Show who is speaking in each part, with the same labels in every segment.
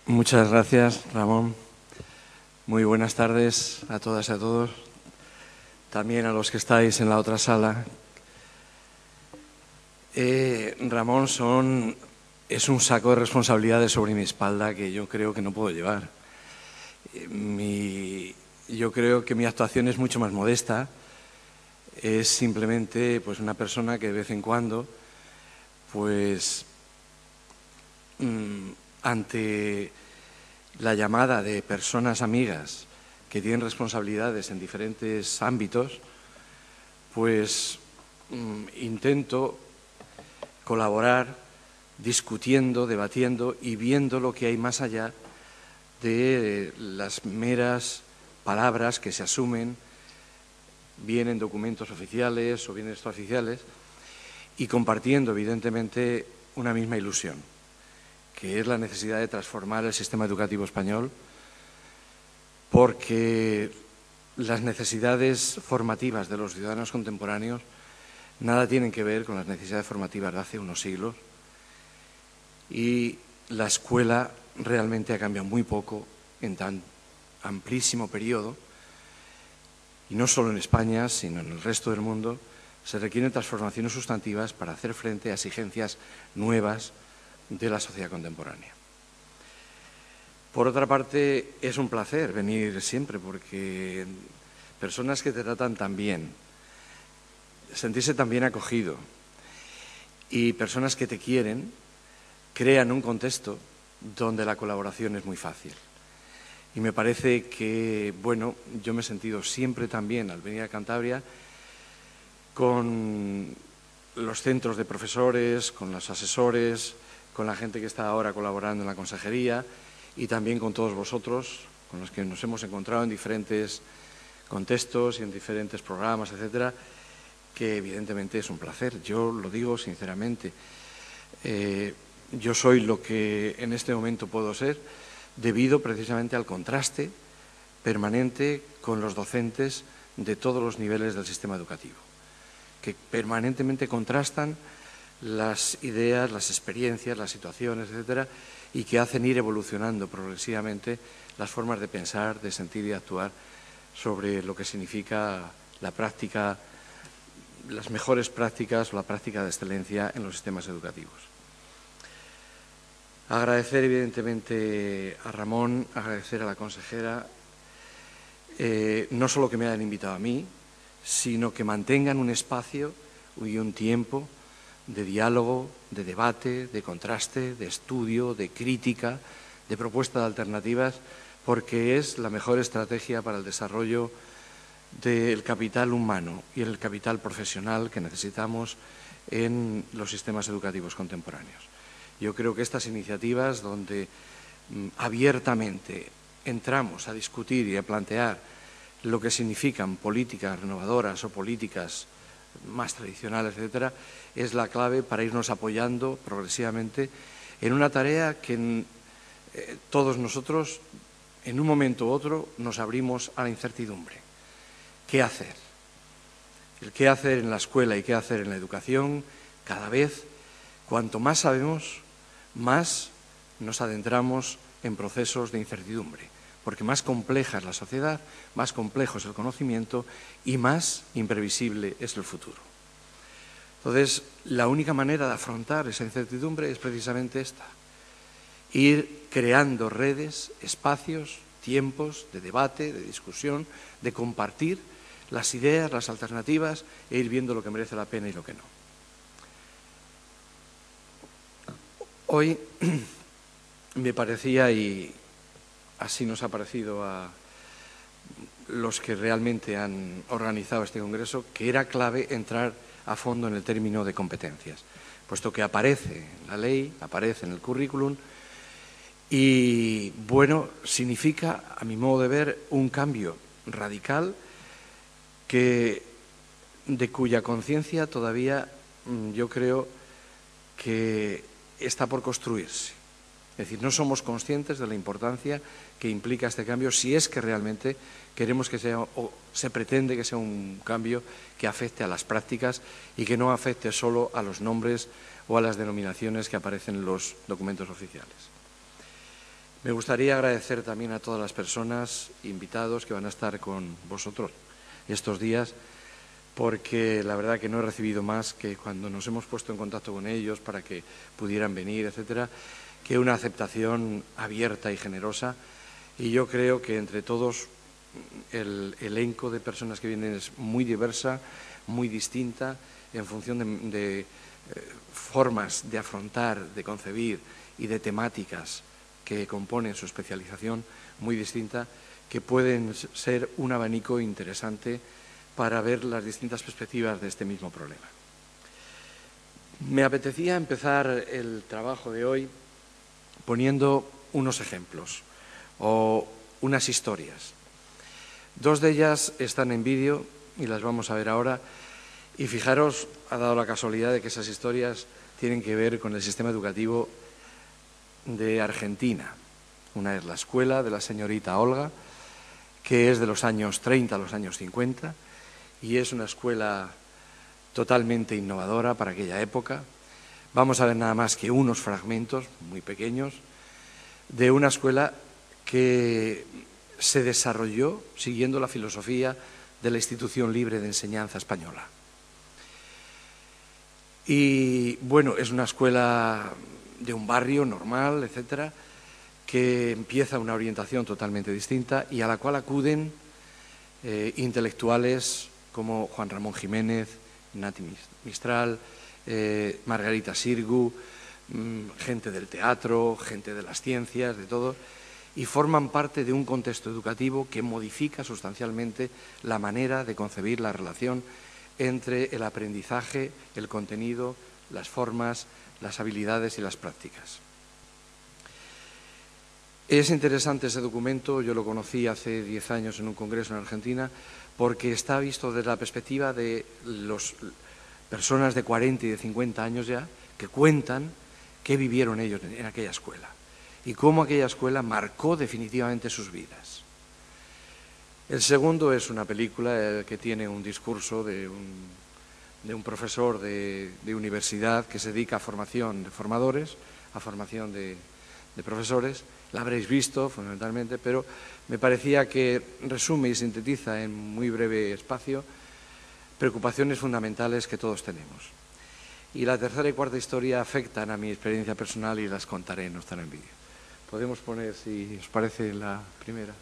Speaker 1: Muchas gracias, Ramón. Muy buenas tardes a todas y a todos, también a los que estáis en la otra sala. Ramón, es un saco de responsabilidades sobre mi espalda que yo creo que no puedo llevar. Yo creo que mi actuación es mucho más modesta. Es simplemente pues, una persona que de vez en cuando, pues, ante la llamada de personas amigas que tienen responsabilidades en diferentes ámbitos, pues intento colaborar discutiendo, debatiendo y viendo lo que hay más allá de las meras palabras que se asumen, bien en documentos oficiales o bien extraoficiales, y compartiendo, evidentemente, una misma ilusión, que es la necesidad de transformar el sistema educativo español, porque las necesidades formativas de los ciudadanos contemporáneos nada tienen que ver con las necesidades formativas de hace unos siglos, y la escuela realmente ha cambiado muy poco en tan amplísimo periodo, y no solo en España, sino en el resto del mundo. Se requieren transformaciones sustantivas para hacer frente a exigencias nuevas de la sociedad contemporánea. Por otra parte, es un placer venir siempre, porque personas que te tratan tan bien, sentirse tan bien acogido, y personas que te quieren, crean un contexto donde la colaboración es muy fácil. Y me parece que, bueno, yo me he sentido siempre tan bien al venir a Cantabria, con los centros de profesores, con los asesores, con la gente que está ahora colaborando en la consejería y también con todos vosotros, con los que nos hemos encontrado en diferentes contextos y en diferentes programas, etcétera, que evidentemente es un placer. Yo lo digo sinceramente. Yo soy lo que en este momento puedo ser debido precisamente al contraste permanente con los docentes de todos los niveles del sistema educativo, que permanentemente contrastan las ideas, las experiencias, las situaciones, etcétera, y que hacen ir evolucionando progresivamente las formas de pensar, de sentir y de actuar sobre lo que significa la práctica, las mejores prácticas o la práctica de excelencia en los sistemas educativos. Agradecer evidentemente a Ramón, agradecer a la consejera, no solo que me hayan invitado a mí, sino que mantengan un espacio y un tiempo de diálogo, de debate, de contraste, de estudio, de crítica, de propuesta de alternativas, porque es la mejor estrategia para el desarrollo del capital humano y el capital profesional que necesitamos en los sistemas educativos contemporáneos. Yo creo que estas iniciativas, donde abiertamente entramos a discutir y a plantear lo que significan políticas renovadoras o políticas más tradicionales, etcétera, es la clave para irnos apoyando progresivamente en una tarea que todos nosotros, en un momento u otro, nos abrimos a la incertidumbre. ¿Qué hacer? El qué hacer en la escuela y qué hacer en la educación, cada vez, cuanto más sabemos, más nos adentramos en procesos de incertidumbre, porque más compleja es la sociedad, más complejo es el conocimiento y más imprevisible es el futuro. Entonces, la única manera de afrontar esa incertidumbre es precisamente esta: ir creando redes, espacios, tiempos de debate, de discusión, de compartir las ideas, las alternativas e ir viendo lo que merece la pena y lo que no. Hoy me parecía, y así nos ha parecido a los que realmente han organizado este congreso, que era clave entrar a fondo en el término de competencias, puesto que aparece en la ley, aparece en el currículum y, bueno, significa, a mi modo de ver, un cambio radical de cuya conciencia todavía yo creo que está por construirse. Es decir, no somos conscientes de la importancia que implica este cambio, si es que realmente queremos que sea, o se pretende que sea un cambio que afecte a las prácticas y que no afecte solo a los nombres o a las denominaciones que aparecen en los documentos oficiales. Me gustaría agradecer también a todas las personas, invitados que van a estar con vosotros estos días, porque la verdad que no he recibido más que cuando nos hemos puesto en contacto con ellos para que pudieran venir, etcétera, que una aceptación abierta y generosa. Y yo creo que entre todos el elenco de personas que vienen es muy diversa, muy distinta, en función de formas de afrontar, de concebir y de temáticas que componen su especialización, muy distinta, que pueden ser un abanico interesante para ver las distintas perspectivas de este mismo problema. Me apetecía empezar el trabajo de hoy poniendo unos ejemplos o unas historias. Dos de ellas están en vídeo y las vamos a ver ahora. Y fijaros, ha dado la casualidad de que esas historias tienen que ver con el sistema educativo de Argentina. Una es la escuela de la señorita Olga, que es de los años 30 a los años 50, y es una escuela totalmente innovadora para aquella época. Vamos a ver nada más que unos fragmentos muy pequeños de una escuela que se desarrolló siguiendo la filosofía de la Institución Libre de Enseñanza Española. Y bueno, es una escuela de un barrio normal, etcétera, que empieza una orientación totalmente distinta y a la cual acuden intelectuales como Juan Ramón Jiménez, Nati Mistral, Margarita Sirgu, gente del teatro, gente de las ciencias, de todo, y forman parte de un contexto educativo que modifica sustancialmente la manera de concebir la relación entre el aprendizaje, el contenido, las formas, las habilidades y las prácticas. Es interesante ese documento, yo lo conocí hace 10 años en un congreso en Argentina, porque está visto desde la perspectiva de las personas de 40 y de 50 años ya, que cuentan qué vivieron ellos en aquella escuela y cómo aquella escuela marcó definitivamente sus vidas. El segundo es una película que tiene un discurso de un profesor de universidad que se dedica a formación de formadores, a formación de profesores. La habréis visto fundamentalmente, pero me parecía que resume y sintetiza en muy breve espacio preocupaciones fundamentales que todos tenemos. Y la tercera y cuarta historia afectan a mi experiencia personal y las contaré, no están en vídeo. Podemos poner, si os parece, la primera.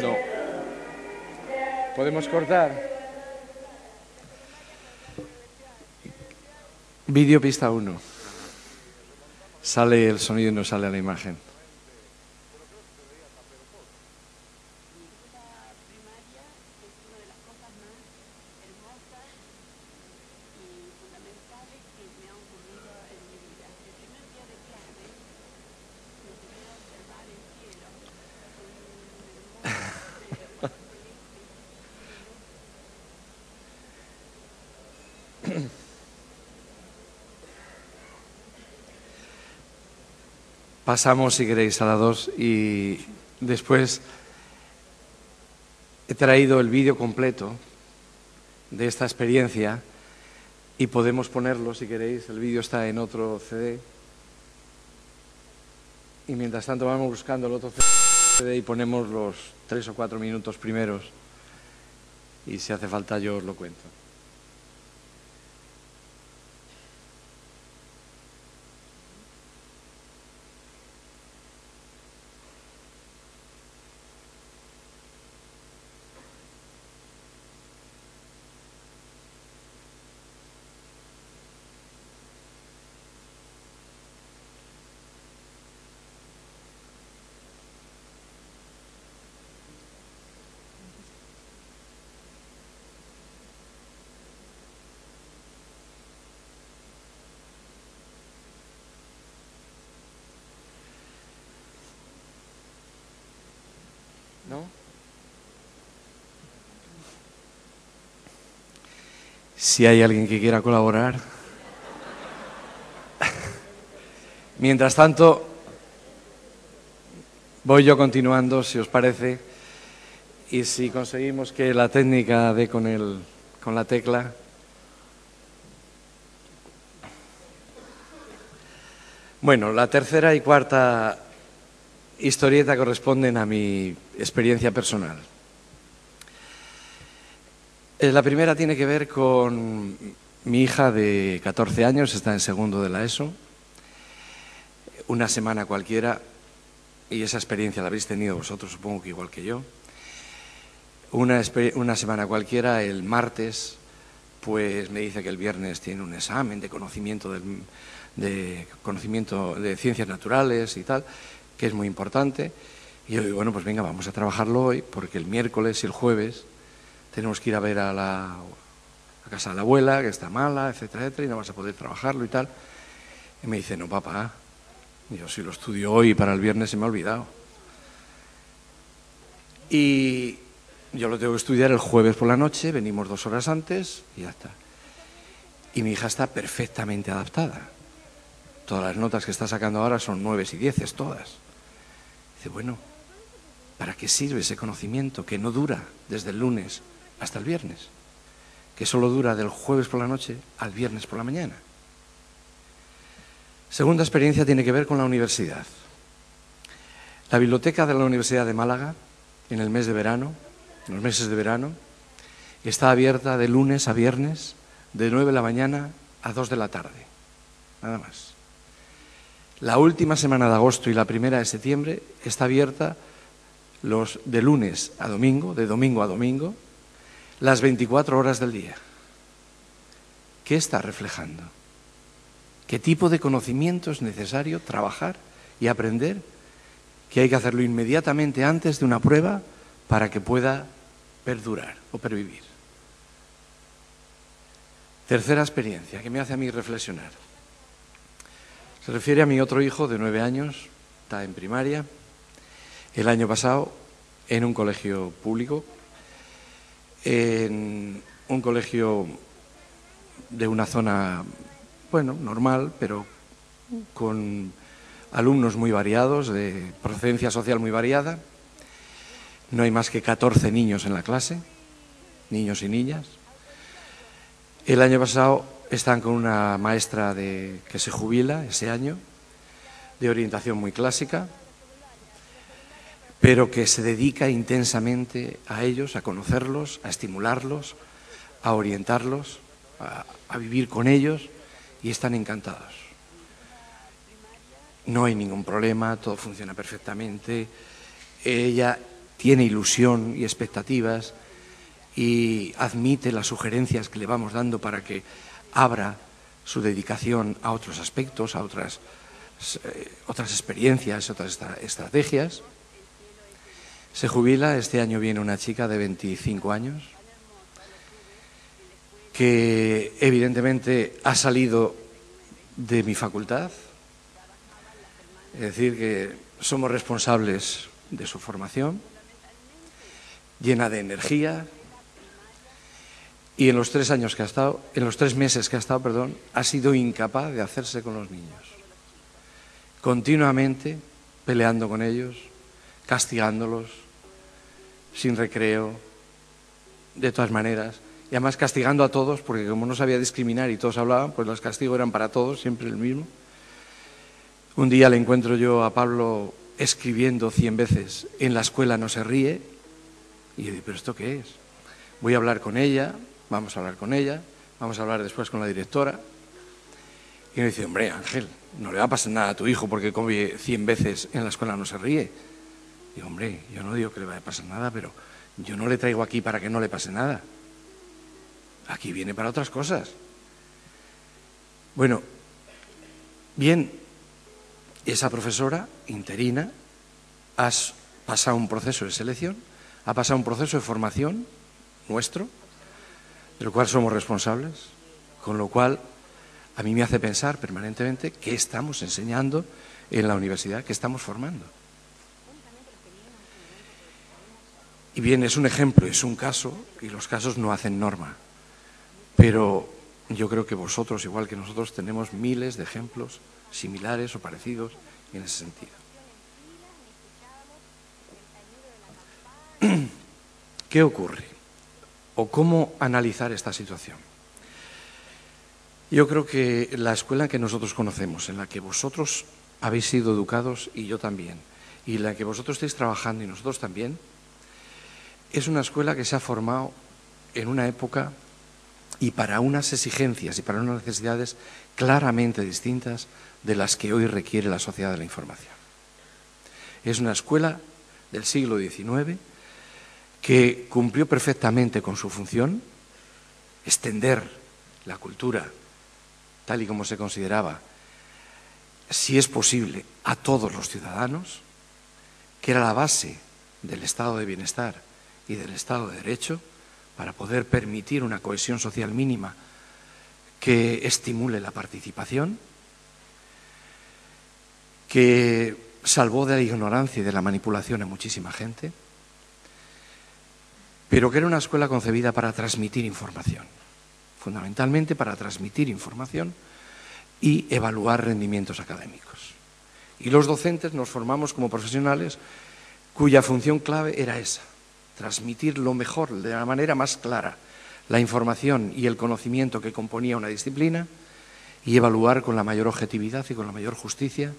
Speaker 1: No. ¿Podemos cortar? Vídeo pista 1. Sale el sonido y no sale la imagen. Pasamos, si queréis, a la 2 y después he traído el vídeo completo de esta experiencia y podemos ponerlo, si queréis. El vídeo está en otro CD. Y mientras tanto vamos buscando el otro CD y ponemos los 3 o 4 minutos primeros. Y si hace falta yo os lo cuento. ¿no? Si hay alguien que quiera colaborar. Mientras tanto, voy yo continuando, si os parece, y si conseguimos que la técnica dé con la tecla. Bueno, la tercera y cuarta historieta corresponden a mi experiencia personal. La primera tiene que ver con mi hija de 14 años, está en segundo de la ESO. Una semana cualquiera, y esa experiencia la habéis tenido vosotros, supongo que igual que yo. Una semana cualquiera, el martes, pues me dice que el viernes tiene un examen de conocimiento de ciencias naturales y tal, que es muy importante. Y yo digo, bueno, pues venga, vamos a trabajarlo hoy, porque el miércoles y el jueves tenemos que ir a ver a casa de la abuela, que está mala, etcétera, etcétera, y no vas a poder trabajarlo y tal. Y me dice, no, papá, yo si lo estudio hoy para el viernes se me ha olvidado. Y yo lo tengo que estudiar el jueves por la noche, venimos 2 horas antes y ya está. Y mi hija está perfectamente adaptada. Todas las notas que está sacando ahora son 9 y 10, todas. Dice, bueno, ¿para qué sirve ese conocimiento que no dura desde el lunes hasta el viernes? Que solo dura del jueves por la noche al viernes por la mañana. Segunda experiencia tiene que ver con la universidad. La biblioteca de la Universidad de Málaga, en el mes de verano, en los meses de verano, está abierta de lunes a viernes, de 9 de la mañana a 2 de la tarde. Nada más. La última semana de agosto y la primera de septiembre está abierta de lunes a domingo, de domingo a domingo, las 24 horas del día. ¿Qué está reflejando? ¿Qué tipo de conocimiento es necesario trabajar y aprender? Que hay que hacerlo inmediatamente antes de una prueba para que pueda perdurar o pervivir. Tercera experiencia que me hace a mí reflexionar. Se refiere a mi otro hijo de 9 años, está en primaria, el año pasado en un colegio público, en un colegio de una zona, bueno, normal, pero con alumnos muy variados, de procedencia social muy variada. No hay más que 14 niños en la clase, niños y niñas. El año pasado están con una maestra que se jubila ese año, de orientación muy clásica, pero que se dedica intensamente a ellos, a conocerlos, a estimularlos, a orientarlos, a vivir con ellos, y están encantados. No hay ningún problema, todo funciona perfectamente. Ella tiene ilusión y expectativas y admite las sugerencias que le vamos dando para que abra su dedicación a otros aspectos, a otras experiencias, otras estrategias. Se jubila, este año viene una chica de 25 años que evidentemente ha salido de mi facultad, es decir, que somos responsables de su formación, llena de energía, y en los 3 meses que ha estado, ha sido incapaz de hacerse con los niños. Continuamente peleando con ellos, castigándolos, sin recreo, de todas maneras, y además castigando a todos, porque como no sabía discriminar y todos hablaban, pues los castigos eran para todos, siempre el mismo. Un día le encuentro yo a Pablo escribiendo 100 veces, en la escuela no se ríe, y yo digo, ¿pero esto qué es? Voy a hablar con ella, vamos a hablar con ella, vamos a hablar después con la directora, y me dice, hombre, Ángel, no le va a pasar nada a tu hijo porque come 100 veces en la escuela no se ríe. Digo, hombre, yo no digo que le vaya a pasar nada, pero yo no le traigo aquí para que no le pase nada. Aquí viene para otras cosas. Bueno, bien, esa profesora interina ha pasado un proceso de selección, ha pasado un proceso de formación nuestro, del cual somos responsables, con lo cual a mí me hace pensar permanentemente qué estamos enseñando en la universidad, qué estamos formando. Y bien, es un ejemplo, es un caso, y los casos no hacen norma. Pero yo creo que vosotros, igual que nosotros, tenemos miles de ejemplos similares o parecidos en ese sentido. ¿Qué ocurre? ¿O cómo analizar esta situación? Yo creo que la escuela que nosotros conocemos, en la que vosotros habéis sido educados y yo también, y en la que vosotros estáis trabajando y nosotros también, es una escuela que se ha formado en una época y para unas exigencias y para unas necesidades claramente distintas de las que hoy requiere la sociedad de la información. Es una escuela del siglo XIX que cumplió perfectamente con su función, extender la cultura tal y como se consideraba, si es posible, a todos los ciudadanos, que era la base del estado de bienestar y del Estado de Derecho, para poder permitir una cohesión social mínima que estimule la participación, que salvó de la ignorancia y de la manipulación a muchísima gente, pero que era una escuela concebida para transmitir información, fundamentalmente para transmitir información y evaluar rendimientos académicos. Y los docentes nos formamos como profesionales cuya función clave era esa: transmitir lo mejor, de la manera más clara, la información y el conocimiento que componía una disciplina y evaluar con la mayor objetividad y con la mayor justicia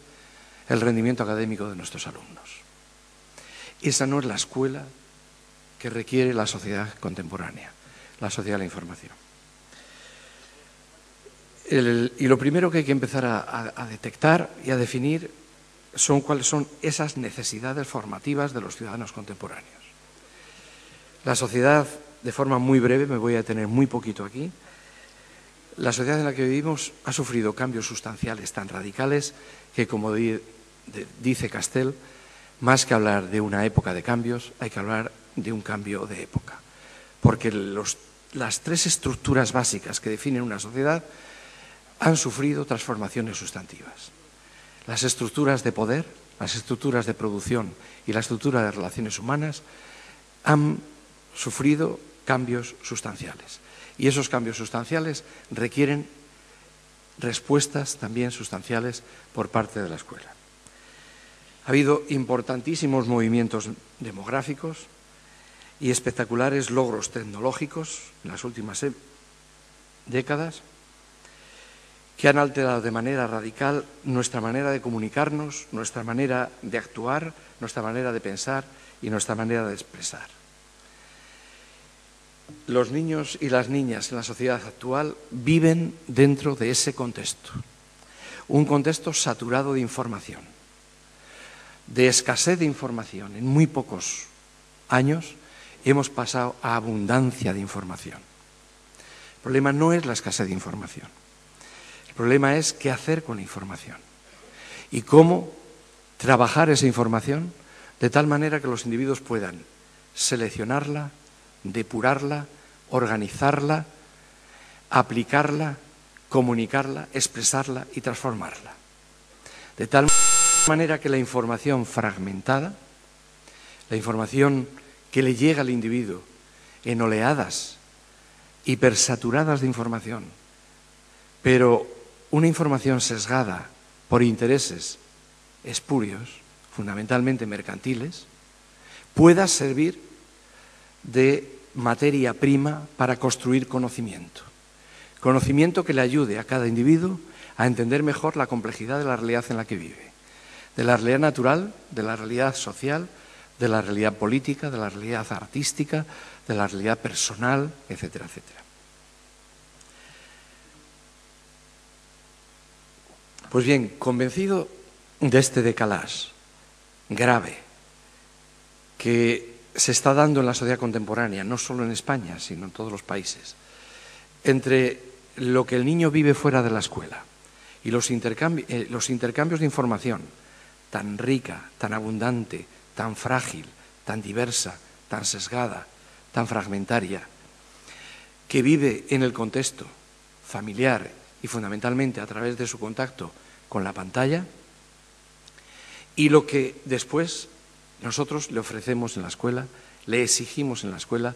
Speaker 1: el rendimiento académico de nuestros alumnos. Esa no es la escuela que requiere la sociedad contemporánea, la sociedad de la información. Y lo primero que hay que empezar a detectar y a definir son cuáles son esas necesidades formativas de los ciudadanos contemporáneos. La sociedad, de forma muy breve, me voy a detener muy poquito aquí, la sociedad en la que vivimos ha sufrido cambios sustanciales tan radicales que, como dice Castell, más que hablar de una época de cambios, hay que hablar de un cambio de época. Porque las tres estructuras básicas que definen una sociedad han sufrido transformaciones sustantivas. Las estructuras de poder, las estructuras de producción y la estructura de relaciones humanas han sufrido cambios sustanciales. Y esos cambios sustanciales requieren respuestas también sustanciales por parte de la escuela. Ha habido importantísimos movimientos demográficos y espectaculares logros tecnológicos en las últimas décadas que han alterado de manera radical nuestra manera de comunicarnos, nuestra manera de actuar, nuestra manera de pensar y nuestra manera de expresar. Los niños y las niñas en la sociedad actual viven dentro de ese contexto, un contexto saturado de información, de escasez de información. En muy pocos años hemos pasado a abundancia de información. El problema no es la escasez de información. El problema es qué hacer con la información y cómo trabajar esa información de tal manera que los individuos puedan seleccionarla, depurarla, organizarla, aplicarla, comunicarla, expresarla y transformarla. De tal manera que la información fragmentada, la información que le llega al individuo en oleadas hipersaturadas de información, pero una información sesgada por intereses espurios, fundamentalmente mercantiles, pueda servir de materia prima para construir conocimiento. Conocimiento que le ayude a cada individuo a entender mejor la complejidad de la realidad en la que vive, de la realidad natural, de la realidad social, de la realidad política, de la realidad artística, de la realidad personal, etcétera, etcétera. Pues bien, convencido de este decalage grave que se está dando en la sociedad contemporánea, no solo en España, sino en todos los países, entre lo que el niño vive fuera de la escuela y los intercambios de información tan rica, tan abundante, tan frágil, tan diversa, tan sesgada, tan fragmentaria, que vive en el contexto familiar y fundamentalmente a través de su contacto con la pantalla, y lo que después nosotros le ofrecemos en la escuela le exigimos en la escuela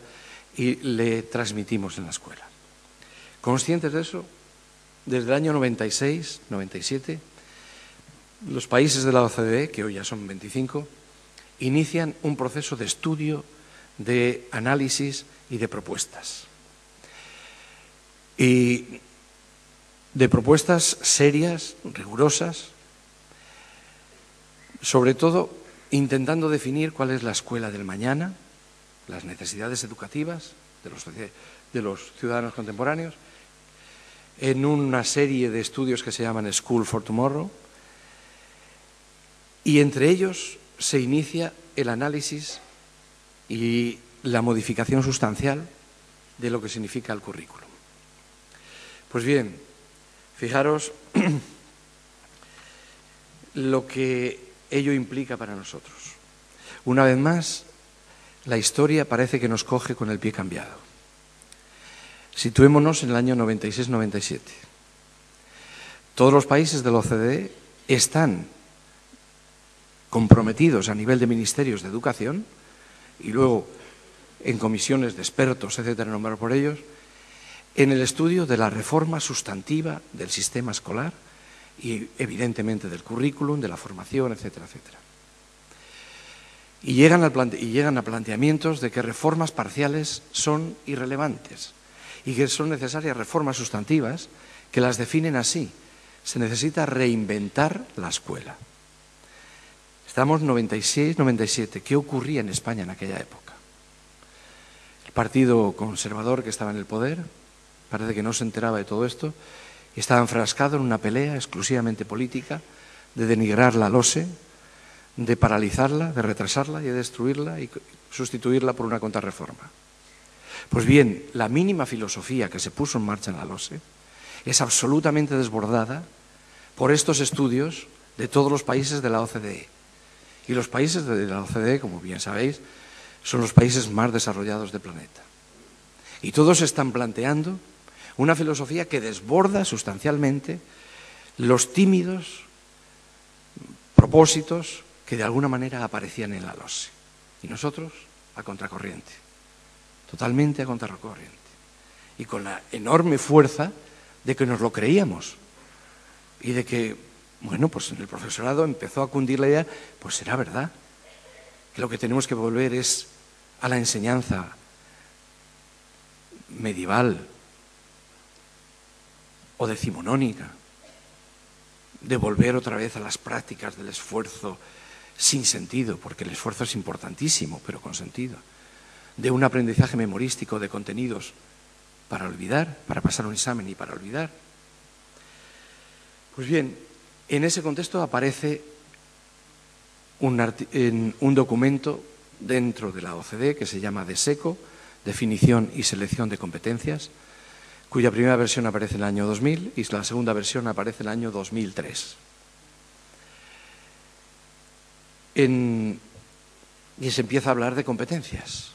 Speaker 1: y le transmitimos en la escuela. ¿Conscientes de eso? Desde el año 96, 97, los países de la OCDE, que hoy ya son 25, inician un proceso de estudio, de análisis y de propuestas. Y de propuestas serias, rigurosas, sobre todo intentando definir cuál es la escuela del mañana, las necesidades educativas de los ciudadanos contemporáneos, en una serie de estudios que se llaman School for Tomorrow, y entre ellos se inicia el análisis y la modificación sustancial de lo que significa el currículum. Pues bien, fijaros lo que ello implica para nosotros. Una vez más, la historia parece que nos coge con el pie cambiado. Situémonos en el año 96-97. Todos los países de la OCDE están comprometidos a nivel de ministerios de educación y luego en comisiones de expertos, etcétera, nombrados por ellos, en el estudio de la reforma sustantiva del sistema escolar y, evidentemente, del currículum, de la formación, etcétera, etcétera. Y llegan a planteamientos de que reformas parciales son irrelevantes y que son necesarias reformas sustantivas que las definen así. Se necesita reinventar la escuela. Estamos 96-97. ¿Qué ocurría en España en aquella época? El partido conservador que estaba en el poder parece que no se enteraba de todo esto y estaba enfrascado en una pelea exclusivamente política de denigrar la LOSE, de paralizarla, de retrasarla y de destruirla y sustituirla por una contrarreforma. Pues bien, la mínima filosofía que se puso en marcha en la LOSE es absolutamente desbordada por estos estudios de todos los países de la OCDE. Y los países de la OCDE, como bien sabéis, son los países más desarrollados del planeta. Y todos están planteando una filosofía que desborda sustancialmente los tímidos propósitos que de alguna manera aparecían en la LOSE. Y nosotros a contracorriente, totalmente a contracorriente. Y con la enorme fuerza de que nos lo creíamos y de que, bueno, pues en el profesorado empezó a cundir la idea, pues será verdad, que lo que tenemos que volver es a la enseñanza medieval o decimonónica, de volver otra vez a las prácticas del esfuerzo sin sentido, porque el esfuerzo es importantísimo, pero con sentido, de un aprendizaje memorístico de contenidos para olvidar, para pasar un examen y para olvidar. Pues bien, en ese contexto aparece un documento dentro de la OCDE que se llama DESECO, Definición y Selección de Competencias, cuya primera versión aparece en el año 2000 y la segunda versión aparece en el año 2003. Y se empieza a hablar de competencias.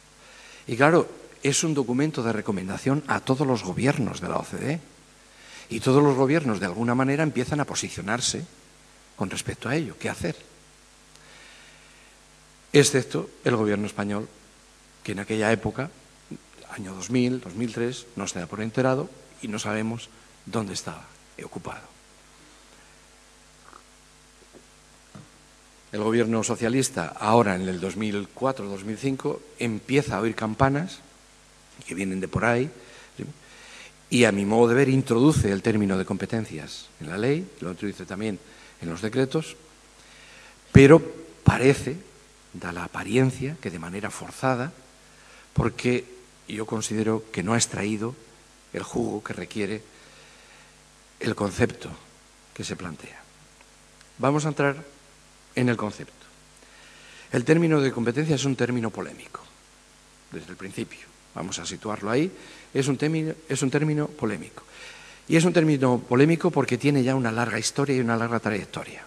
Speaker 1: Y claro, es un documento de recomendación a todos los gobiernos de la OCDE. Y todos los gobiernos, de alguna manera, empiezan a posicionarse con respecto a ello. ¿Qué hacer? Excepto el gobierno español, que en aquella época, año 2000, 2003, no se da por enterado y no sabemos dónde estaba ocupado. El gobierno socialista, ahora en el 2004-2005, empieza a oír campanas que vienen de por ahí y, a mi modo de ver, introduce el término de competencias en la ley, lo introduce también en los decretos, pero parece, da la apariencia, que de manera forzada, porque yo considero que no ha extraído el jugo que requiere el concepto que se plantea. Vamos a entrar en el concepto. El término de competencia es un término polémico, desde el principio. Vamos a situarlo ahí. Es un término polémico. Y es un término polémico porque tiene ya una larga historia y una larga trayectoria.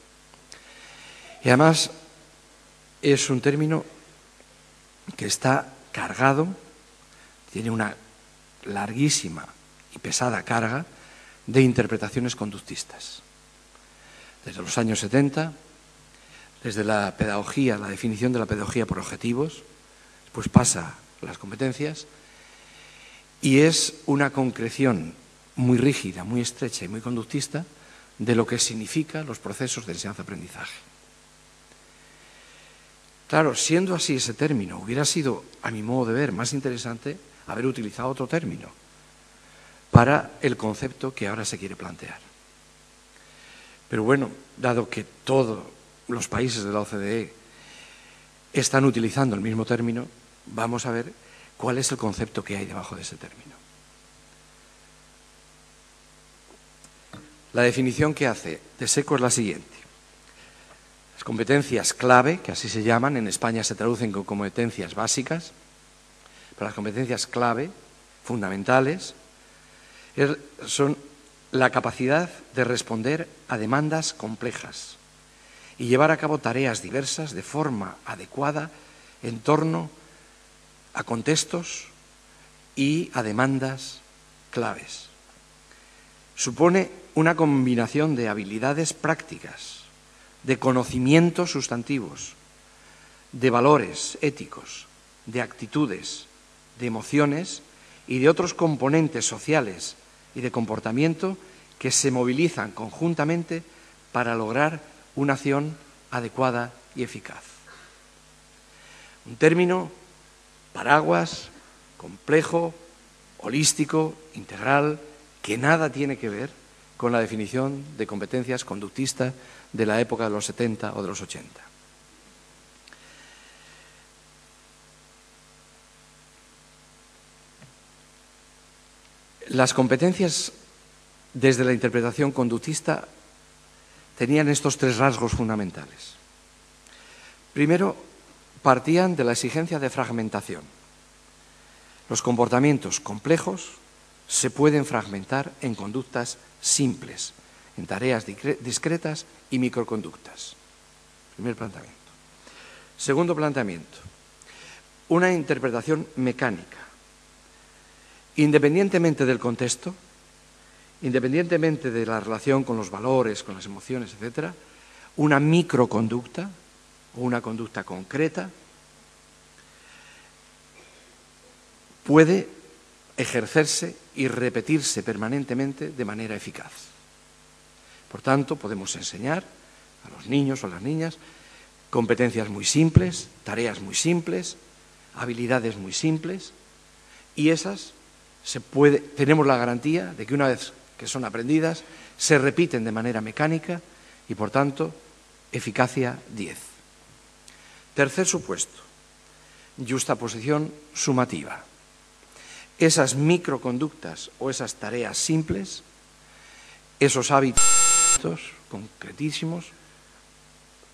Speaker 1: Y además es un término que está cargado, tiene una larguísima y pesada carga de interpretaciones conductistas. Desde los años 70, desde la pedagogía, la definición de la pedagogía por objetivos, pues pasa las competencias y es una concreción muy rígida, muy estrecha y muy conductista de lo que significan los procesos de enseñanza-aprendizaje. Claro, siendo así ese término, hubiera sido, a mi modo de ver, más interesante haber utilizado otro término para el concepto que ahora se quiere plantear. Pero bueno, dado que todos los países de la OCDE están utilizando el mismo término, vamos a ver cuál es el concepto que hay debajo de ese término. La definición que hace DESECO es la siguiente. Las competencias clave, que así se llaman, en España se traducen con competencias básicas, pero las competencias clave, fundamentales, son la capacidad de responder a demandas complejas y llevar a cabo tareas diversas de forma adecuada en torno a contextos y a demandas claves. Supone una combinación de habilidades prácticas, de conocimientos sustantivos, de valores éticos, de actitudes, de emociones y de otros componentes sociales y de comportamiento que se movilizan conjuntamente para lograr una acción adecuada y eficaz. Un término paraguas, complejo, holístico, integral, que nada tiene que ver con la definición de competencias conductistas de la época de los 70 o de los 80. Las competencias, desde la interpretación conductista, tenían estos tres rasgos fundamentales. Primero, partían de la exigencia de fragmentación. Los comportamientos complejos se pueden fragmentar en conductas simples, en tareas discretas y microconductas. Primer planteamiento. Segundo planteamiento, una interpretación mecánica. Independientemente del contexto, independientemente de la relación con los valores, con las emociones, etc., una microconducta o una conducta concreta puede ejercerse y repetirse permanentemente de manera eficaz. Por tanto, podemos enseñar a los niños o a las niñas competencias muy simples, tareas muy simples, habilidades muy simples, y esas tenemos la garantía de que una vez que son aprendidas, se repiten de manera mecánica y, por tanto, eficacia 10. Tercer supuesto, yuxtaposición sumativa. Esas microconductas o esas tareas simples, esos hábitos concretísimos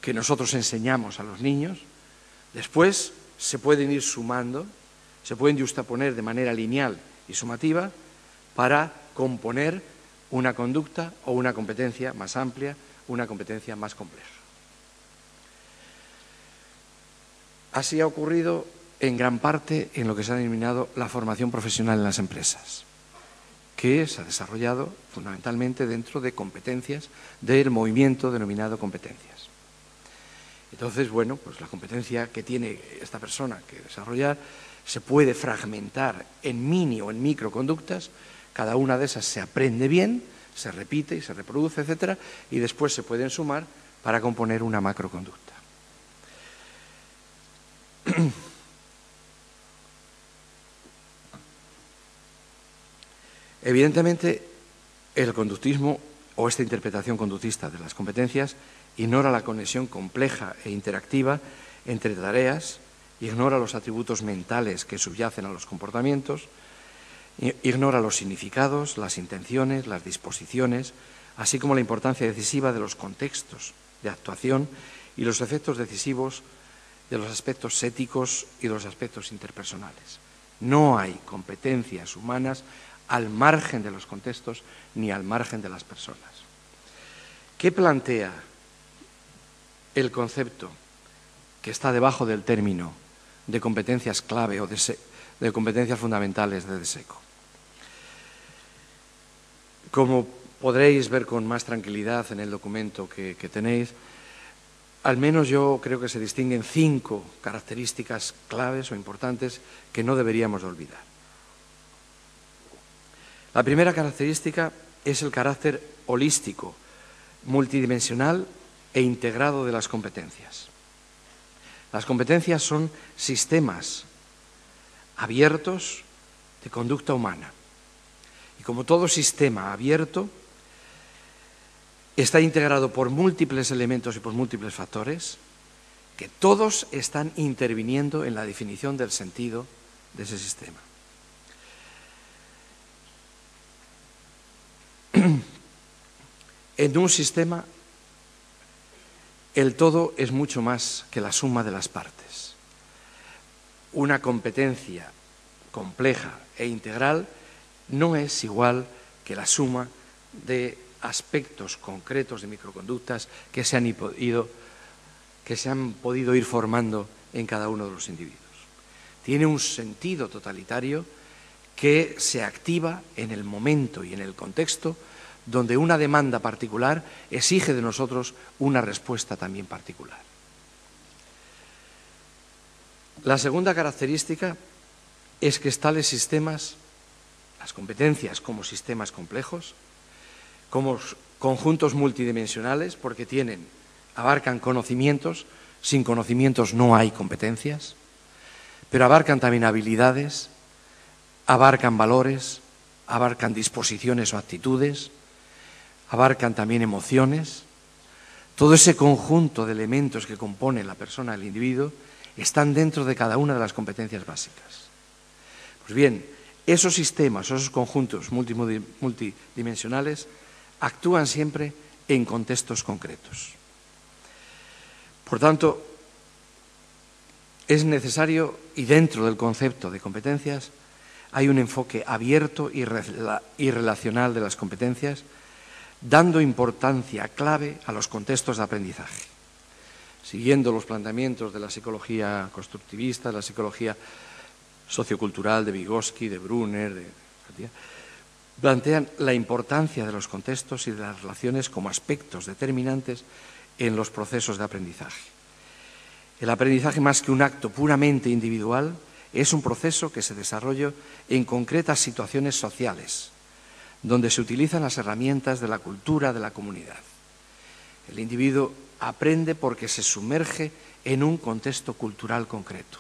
Speaker 1: que nosotros enseñamos a los niños, después se pueden ir sumando, se pueden yuxtaponer de manera lineal y sumativa para componer una conducta o una competencia más amplia, una competencia más compleja. Así ha ocurrido en gran parte en lo que se ha denominado la formación profesional en las empresas, que se ha desarrollado fundamentalmente dentro de competencias del movimiento denominado competencias. Entonces, bueno, pues la competencia que tiene esta persona que desarrollar se puede fragmentar en mini o en microconductas. Cada una de esas se aprende bien, se repite y se reproduce, etcétera, y después se pueden sumar para componer una macroconducta. Evidentemente, el conductismo o esta interpretación conductista de las competencias ignora la conexión compleja e interactiva entre tareas, ignora los atributos mentales que subyacen a los comportamientos, ignora los significados, las intenciones, las disposiciones, así como la importancia decisiva de los contextos de actuación y los efectos decisivos de los aspectos éticos y de los aspectos interpersonales. No hay competencias humanas al margen de los contextos ni al margen de las personas. ¿Qué plantea el concepto que está debajo del término de competencias clave o de competencias fundamentales de DESECO? Como podréis ver con más tranquilidad en el documento que tenéis, al menos yo creo que se distinguen 5 características claves o importantes que no deberíamos de olvidar. La primera característica es el carácter holístico, multidimensional e integrado de las competencias. Las competencias son sistemas abiertos de conducta humana. Y como todo sistema abierto, está integrado por múltiples elementos y por múltiples factores que todos están interviniendo en la definición del sentido de ese sistema. En un sistema, el todo es mucho más que la suma de las partes. Una competencia compleja e integral no es igual que la suma de aspectos concretos de microconductas que se han podido ir formando en cada uno de los individuos. Tiene un sentido totalitario que se activa en el momento y en el contexto donde una demanda particular exige de nosotros una respuesta también particular. La segunda característica es que tales sistemas, las competencias como sistemas complejos, como conjuntos multidimensionales, porque abarcan conocimientos, sin conocimientos no hay competencias, pero abarcan también habilidades, abarcan valores, abarcan disposiciones o actitudes, abarcan también emociones. Todo ese conjunto de elementos que componen la persona, el individuo, están dentro de cada una de las competencias básicas. Pues bien, esos sistemas, esos conjuntos multidimensionales actúan siempre en contextos concretos. Por tanto, es necesario, y dentro del concepto de competencias, hay un enfoque abierto y relacional de las competencias, dando importancia clave a los contextos de aprendizaje. Siguiendo los planteamientos de la psicología constructivista, de la psicología sociocultural de Vygotsky, de Brunner, plantean la importancia de los contextos y de las relaciones como aspectos determinantes en los procesos de aprendizaje. El aprendizaje, más que un acto puramente individual, es un proceso que se desarrolla en concretas situaciones sociales, donde se utilizan las herramientas de la cultura de la comunidad. El individuo aprende porque se sumerge en un contexto cultural concreto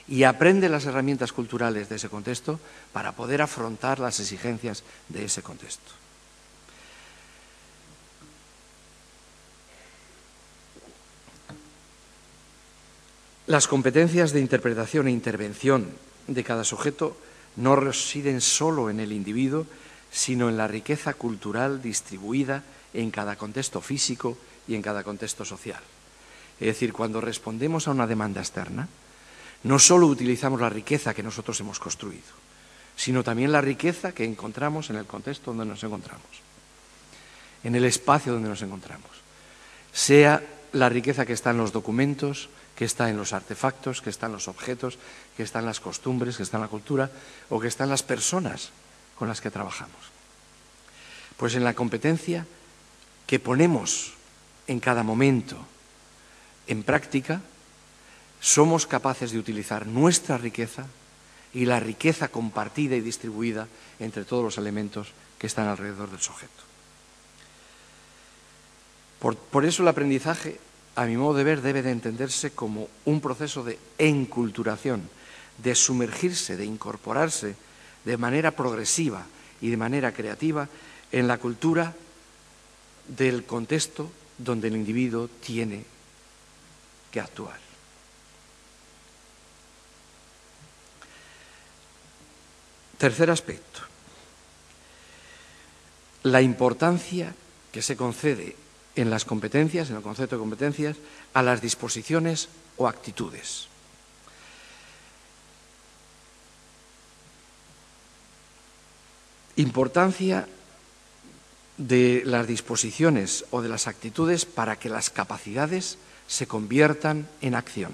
Speaker 1: y aprende las herramientas culturales de ese contexto para poder afrontar las exigencias de ese contexto. Las competencias de interpretación e intervención de cada sujeto no residen solo en el individuo, sino en la riqueza cultural distribuida en cada contexto físico y en cada contexto social. Es decir, cuando respondemos a una demanda externa, no solo utilizamos la riqueza que nosotros hemos construido, sino también la riqueza que encontramos en el contexto donde nos encontramos, en el espacio donde nos encontramos. Sea la riqueza que está en los documentos, que está en los artefactos, que está en los objetos, que está en las costumbres, que está en la cultura, o que está en las personas con las que trabajamos. Pues en la competencia que ponemos en cada momento en práctica, somos capaces de utilizar nuestra riqueza y la riqueza compartida y distribuida entre todos los elementos que están alrededor del sujeto. Por eso el aprendizaje, a mi modo de ver, debe de entenderse como un proceso de enculturación, de sumergirse, de incorporarse de manera progresiva y de manera creativa en la cultura del contexto donde el individuo tiene que actuar. Tercer aspecto, la importancia que se concede en las competencias, en el concepto de competencias, a las disposiciones o actitudes. Importancia de las disposiciones o de las actitudes para que las capacidades se conviertan en acción,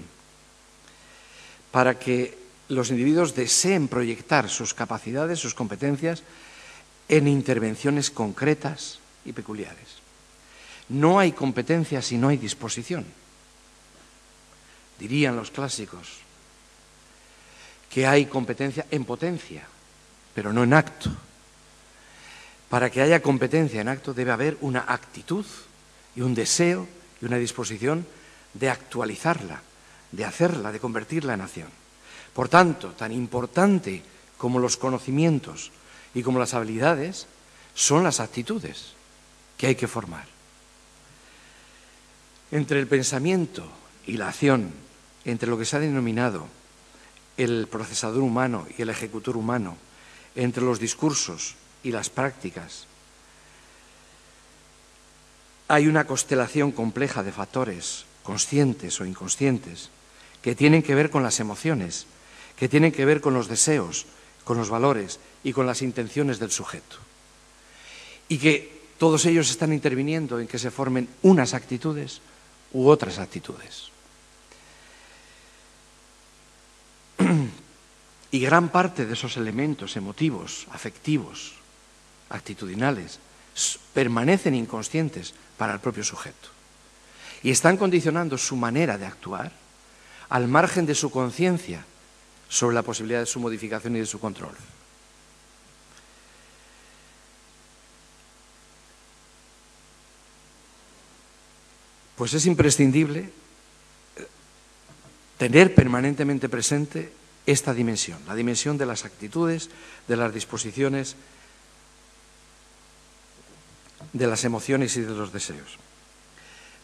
Speaker 1: para que los individuos deseen proyectar sus capacidades, sus competencias en intervenciones concretas y peculiares. No hay competencia si no hay disposición. Dirían los clásicos que hay competencia en potencia, pero no en acto. Para que haya competencia en acto debe haber una actitud y un deseo y una disposición de actualizarla, de hacerla, de convertirla en acción. Por tanto, tan importante como los conocimientos y como las habilidades son las actitudes que hay que formar. Entre el pensamiento y la acción, entre lo que se ha denominado el procesador humano y el ejecutor humano, entre los discursos y las prácticas, hay una constelación compleja de factores conscientes o inconscientes que tienen que ver con las emociones, que tienen que ver con los deseos, con los valores y con las intenciones del sujeto. Y que todos ellos están interviniendo en que se formen unas actitudes u otras actitudes. Y gran parte de esos elementos emotivos, afectivos, actitudinales, permanecen inconscientes para el propio sujeto. Y están condicionando su manera de actuar al margen de su conciencia sobre la posibilidad de su modificación y de su control. Pues es imprescindible tener permanentemente presente esta dimensión, la dimensión de las actitudes, de las disposiciones, de las emociones y de los deseos.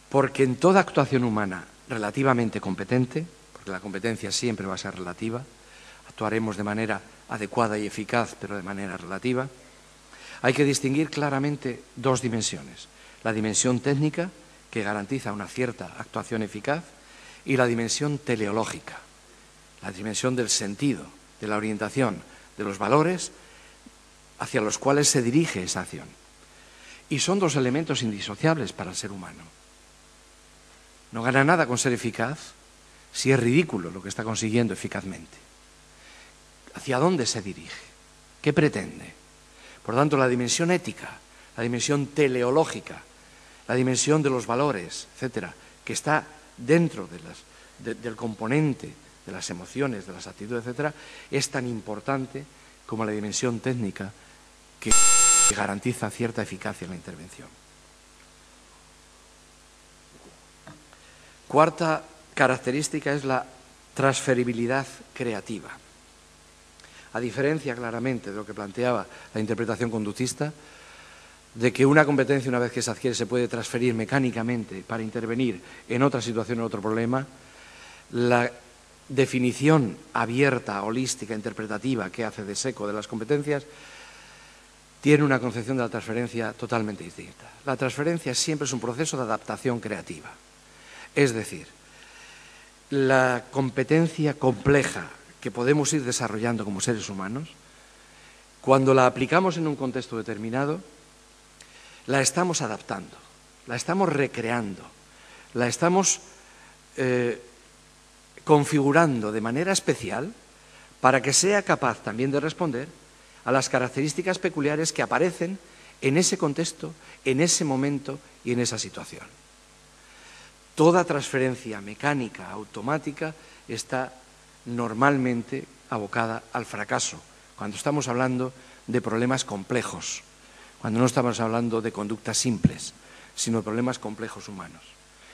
Speaker 1: Porque en toda actuación humana relativamente competente, porque la competencia siempre va a ser relativa, actuaremos de manera adecuada y eficaz, pero de manera relativa, hay que distinguir claramente dos dimensiones. La dimensión técnica, que garantiza una cierta actuación eficaz, y la dimensión teleológica, la dimensión del sentido, de la orientación, de los valores hacia los cuales se dirige esa acción. Y son dos elementos indisociables para el ser humano. No gana nada con ser eficaz si es ridículo lo que está consiguiendo eficazmente. ¿Hacia dónde se dirige? ¿Qué pretende? Por tanto, la dimensión ética, la dimensión teleológica, la dimensión de los valores, etcétera, que está dentro del componente de las emociones, de las actitudes, etcétera, es tan importante como la dimensión técnica que garantiza cierta eficacia en la intervención. Cuarta característica es la transferibilidad creativa. A diferencia claramente de lo que planteaba la interpretación conductista, de que una competencia una vez que se adquiere se puede transferir mecánicamente para intervenir en otra situación o otro problema, la definición abierta, holística, interpretativa que hace de SECO de las competencias tiene una concepción de la transferencia totalmente distinta. La transferencia siempre es un proceso de adaptación creativa. Es decir, la competencia compleja que podemos ir desarrollando como seres humanos, cuando la aplicamos en un contexto determinado, la estamos adaptando, la estamos recreando, la estamos configurando de manera especial para que sea capaz también de responder a las características peculiares que aparecen en ese contexto, en ese momento y en esa situación. Toda transferencia mecánica, automática, está normalmente abocada al fracaso, cuando estamos hablando de problemas complejos, cuando no estamos hablando de conductas simples, sino de problemas complejos humanos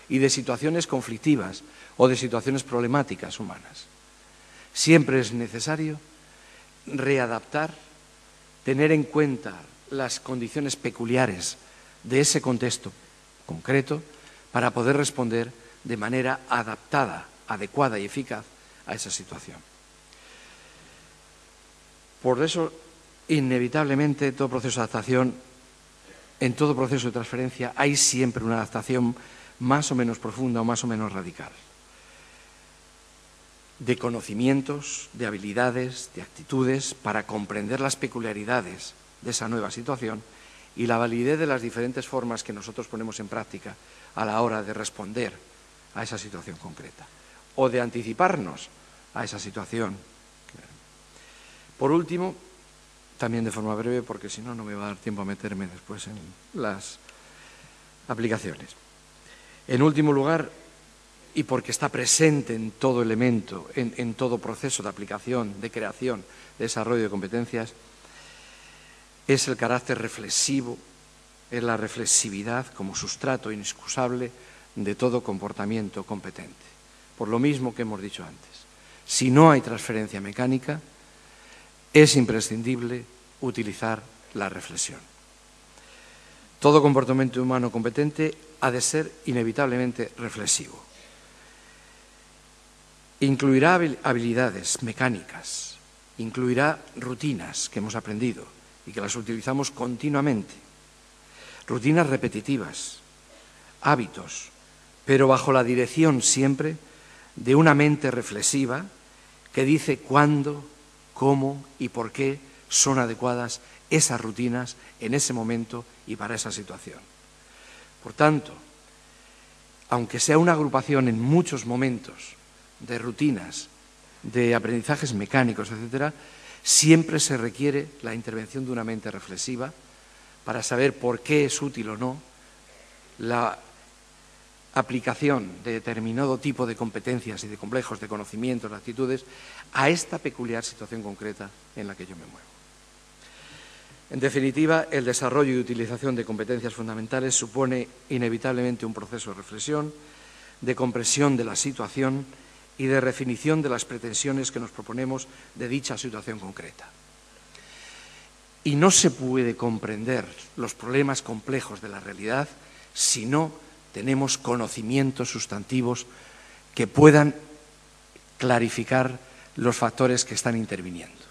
Speaker 1: y de situaciones conflictivas o de situaciones problemáticas humanas. Siempre es necesario readaptar, tener en cuenta las condiciones peculiares de ese contexto concreto para poder responder de manera adaptada, adecuada y eficaz a esa situación. Por eso, inevitablemente, todo proceso de adaptación, en todo proceso de transferencia, hay siempre una adaptación más o menos profunda o más o menos radical. De conocimientos, de habilidades, de actitudes, para comprender las peculiaridades de esa nueva situación y la validez de las diferentes formas que nosotros ponemos en práctica a la hora de responder a esa situación concreta o de anticiparnos a esa situación. Por último, también de forma breve, porque si no, no me va a dar tiempo a meterme después en las aplicaciones. En último lugar, y porque está presente en todo elemento, en todo proceso de aplicación, de creación, de desarrollo de competencias, es el carácter reflexivo, es la reflexividad como sustrato inexcusable de todo comportamiento competente. Por lo mismo que hemos dicho antes, si no hay transferencia mecánica, es imprescindible utilizar la reflexión. Todo comportamiento humano competente ha de ser inevitablemente reflexivo. Incluirá habilidades mecánicas, incluirá rutinas que hemos aprendido y que las utilizamos continuamente, rutinas repetitivas, hábitos, pero bajo la dirección siempre de una mente reflexiva que dice cuándo, cómo y por qué son adecuadas esas rutinas en ese momento y para esa situación. Por tanto, aunque sea una agrupación en muchos momentos de rutinas, de aprendizajes mecánicos, etc., siempre se requiere la intervención de una mente reflexiva para saber por qué es útil o no la aplicación de determinado tipo de competencias y de complejos de conocimientos, de actitudes, a esta peculiar situación concreta en la que yo me muevo. En definitiva, el desarrollo y utilización de competencias fundamentales supone inevitablemente un proceso de reflexión, de comprensión de la situación y de definición de las pretensiones que nos proponemos de dicha situación concreta. Y no se puede comprender los problemas complejos de la realidad si no tenemos conocimientos sustantivos que puedan clarificar los factores que están interviniendo.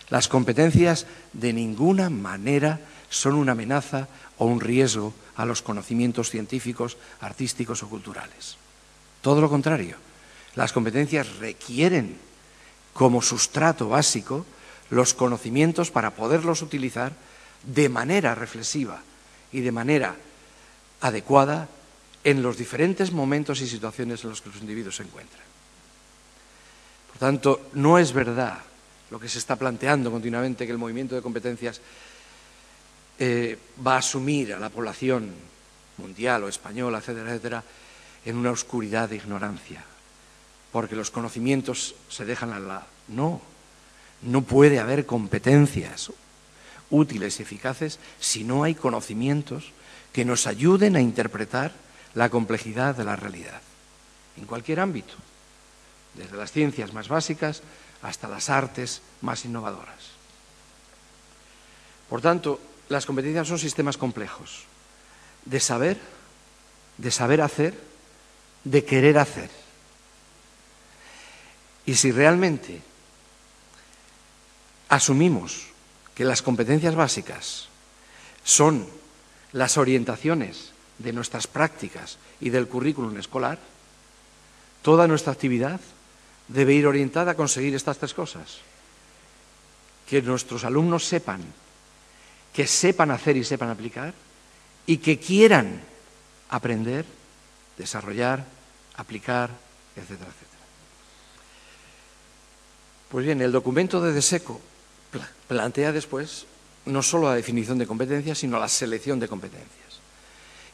Speaker 1: Las competencias de ninguna manera son una amenaza o un riesgo a los conocimientos científicos, artísticos o culturales. Todo lo contrario, las competencias requieren como sustrato básico los conocimientos para poderlos utilizar de manera reflexiva y de manera adecuada en los diferentes momentos y situaciones en los que los individuos se encuentran. Por tanto, no es verdad lo que se está planteando continuamente, que el movimiento de competencias va a asumir a la población mundial o española, etcétera, etcétera, en una oscuridad de ignorancia, porque los conocimientos se dejan al lado. No, no puede haber competencias útiles y eficaces si no hay conocimientos que nos ayuden a interpretar la complejidad de la realidad, en cualquier ámbito, desde las ciencias más básicas hasta las artes más innovadoras. Por tanto, las competencias son sistemas complejos de saber hacer, de querer hacer. Y si realmente asumimos que las competencias básicas son las orientaciones de nuestras prácticas y del currículum escolar, toda nuestra actividad debe ir orientada a conseguir estas tres cosas. Que nuestros alumnos sepan, que sepan hacer y sepan aplicar, y que quieran aprender, desarrollar, aplicar, etcétera, etcétera. Pues bien, el documento de DESECO plantea después no solo la definición de competencias, sino la selección de competencias.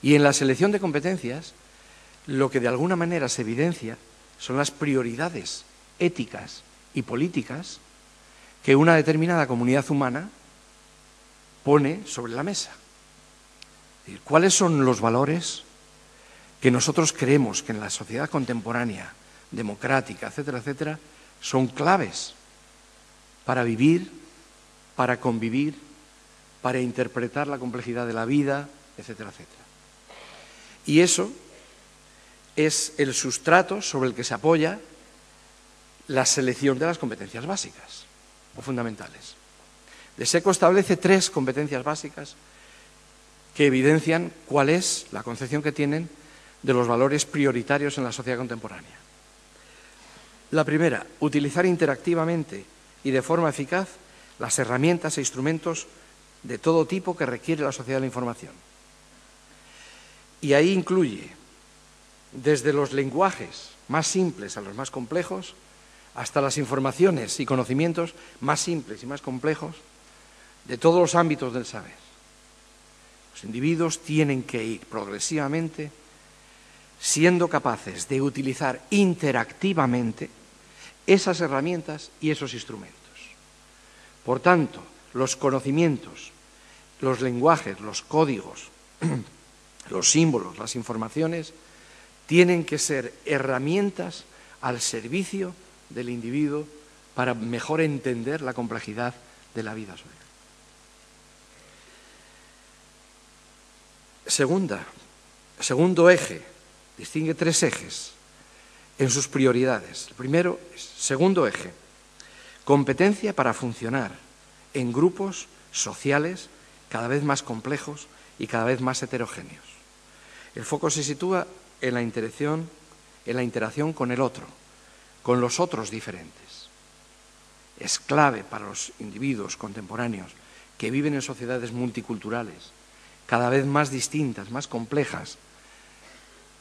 Speaker 1: Y en la selección de competencias, lo que de alguna manera se evidencia son las prioridades éticas y políticas que una determinada comunidad humana pone sobre la mesa. Es decir, ¿cuáles son los valores que nosotros creemos que en la sociedad contemporánea, democrática, etcétera, etcétera, son claves para vivir, para convivir, para interpretar la complejidad de la vida, etcétera, etcétera? Y eso es el sustrato sobre el que se apoya la selección de las competencias básicas o fundamentales. DESECO establece 3 competencias básicas que evidencian cuál es la concepción que tienen de los valores prioritarios en la sociedad contemporánea. La primera, utilizar interactivamente y de forma eficaz las herramientas e instrumentos de todo tipo que requiere la sociedad de la información. Y ahí incluye desde los lenguajes más simples a los más complejos, hasta las informaciones y conocimientos más simples y más complejos de todos los ámbitos del saber. Los individuos tienen que ir progresivamente siendo capaces de utilizar interactivamente esas herramientas y esos instrumentos. Por tanto, los conocimientos, los lenguajes, los códigos, los símbolos, las informaciones, tienen que ser herramientas al servicio del individuo para mejor entender la complejidad de la vida social. Segundo eje, distingue tres ejes en sus prioridades. El primero es, segundo eje, competencia para funcionar en grupos sociales cada vez más complejos y cada vez más heterogéneos. El foco se sitúa en la interacción con el otro, con los otros diferentes. Es clave para los individuos contemporáneos que viven en sociedades multiculturales, cada vez más distintas, más complejas,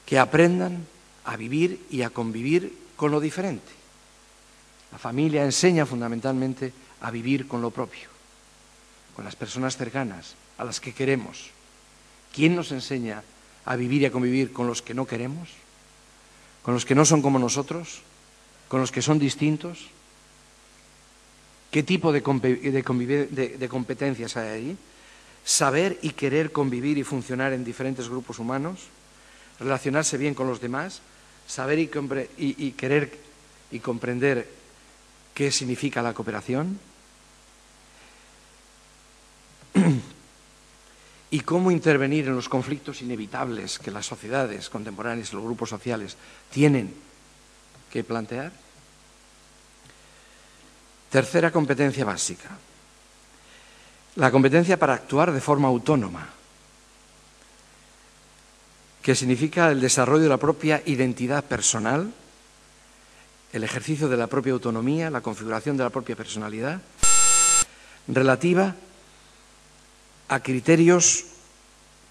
Speaker 1: que aprendan a vivir y a convivir con lo diferente. La familia enseña fundamentalmente a vivir con lo propio, con las personas cercanas, a las que queremos. ¿Quién nos enseña a vivir y a convivir con los que no queremos? ¿Con los que no son como nosotros? ¿Con los que son distintos? ¿Qué tipo de competencias hay ahí? Saber y querer convivir y funcionar en diferentes grupos humanos, relacionarse bien con los demás, saber y querer y comprender qué significa la cooperación y cómo intervenir en los conflictos inevitables que las sociedades contemporáneas y los grupos sociales tienen que plantear. Tercera competencia básica, la competencia para actuar de forma autónoma, que significa el desarrollo de la propia identidad personal, el ejercicio de la propia autonomía, la configuración de la propia personalidad, relativa a criterios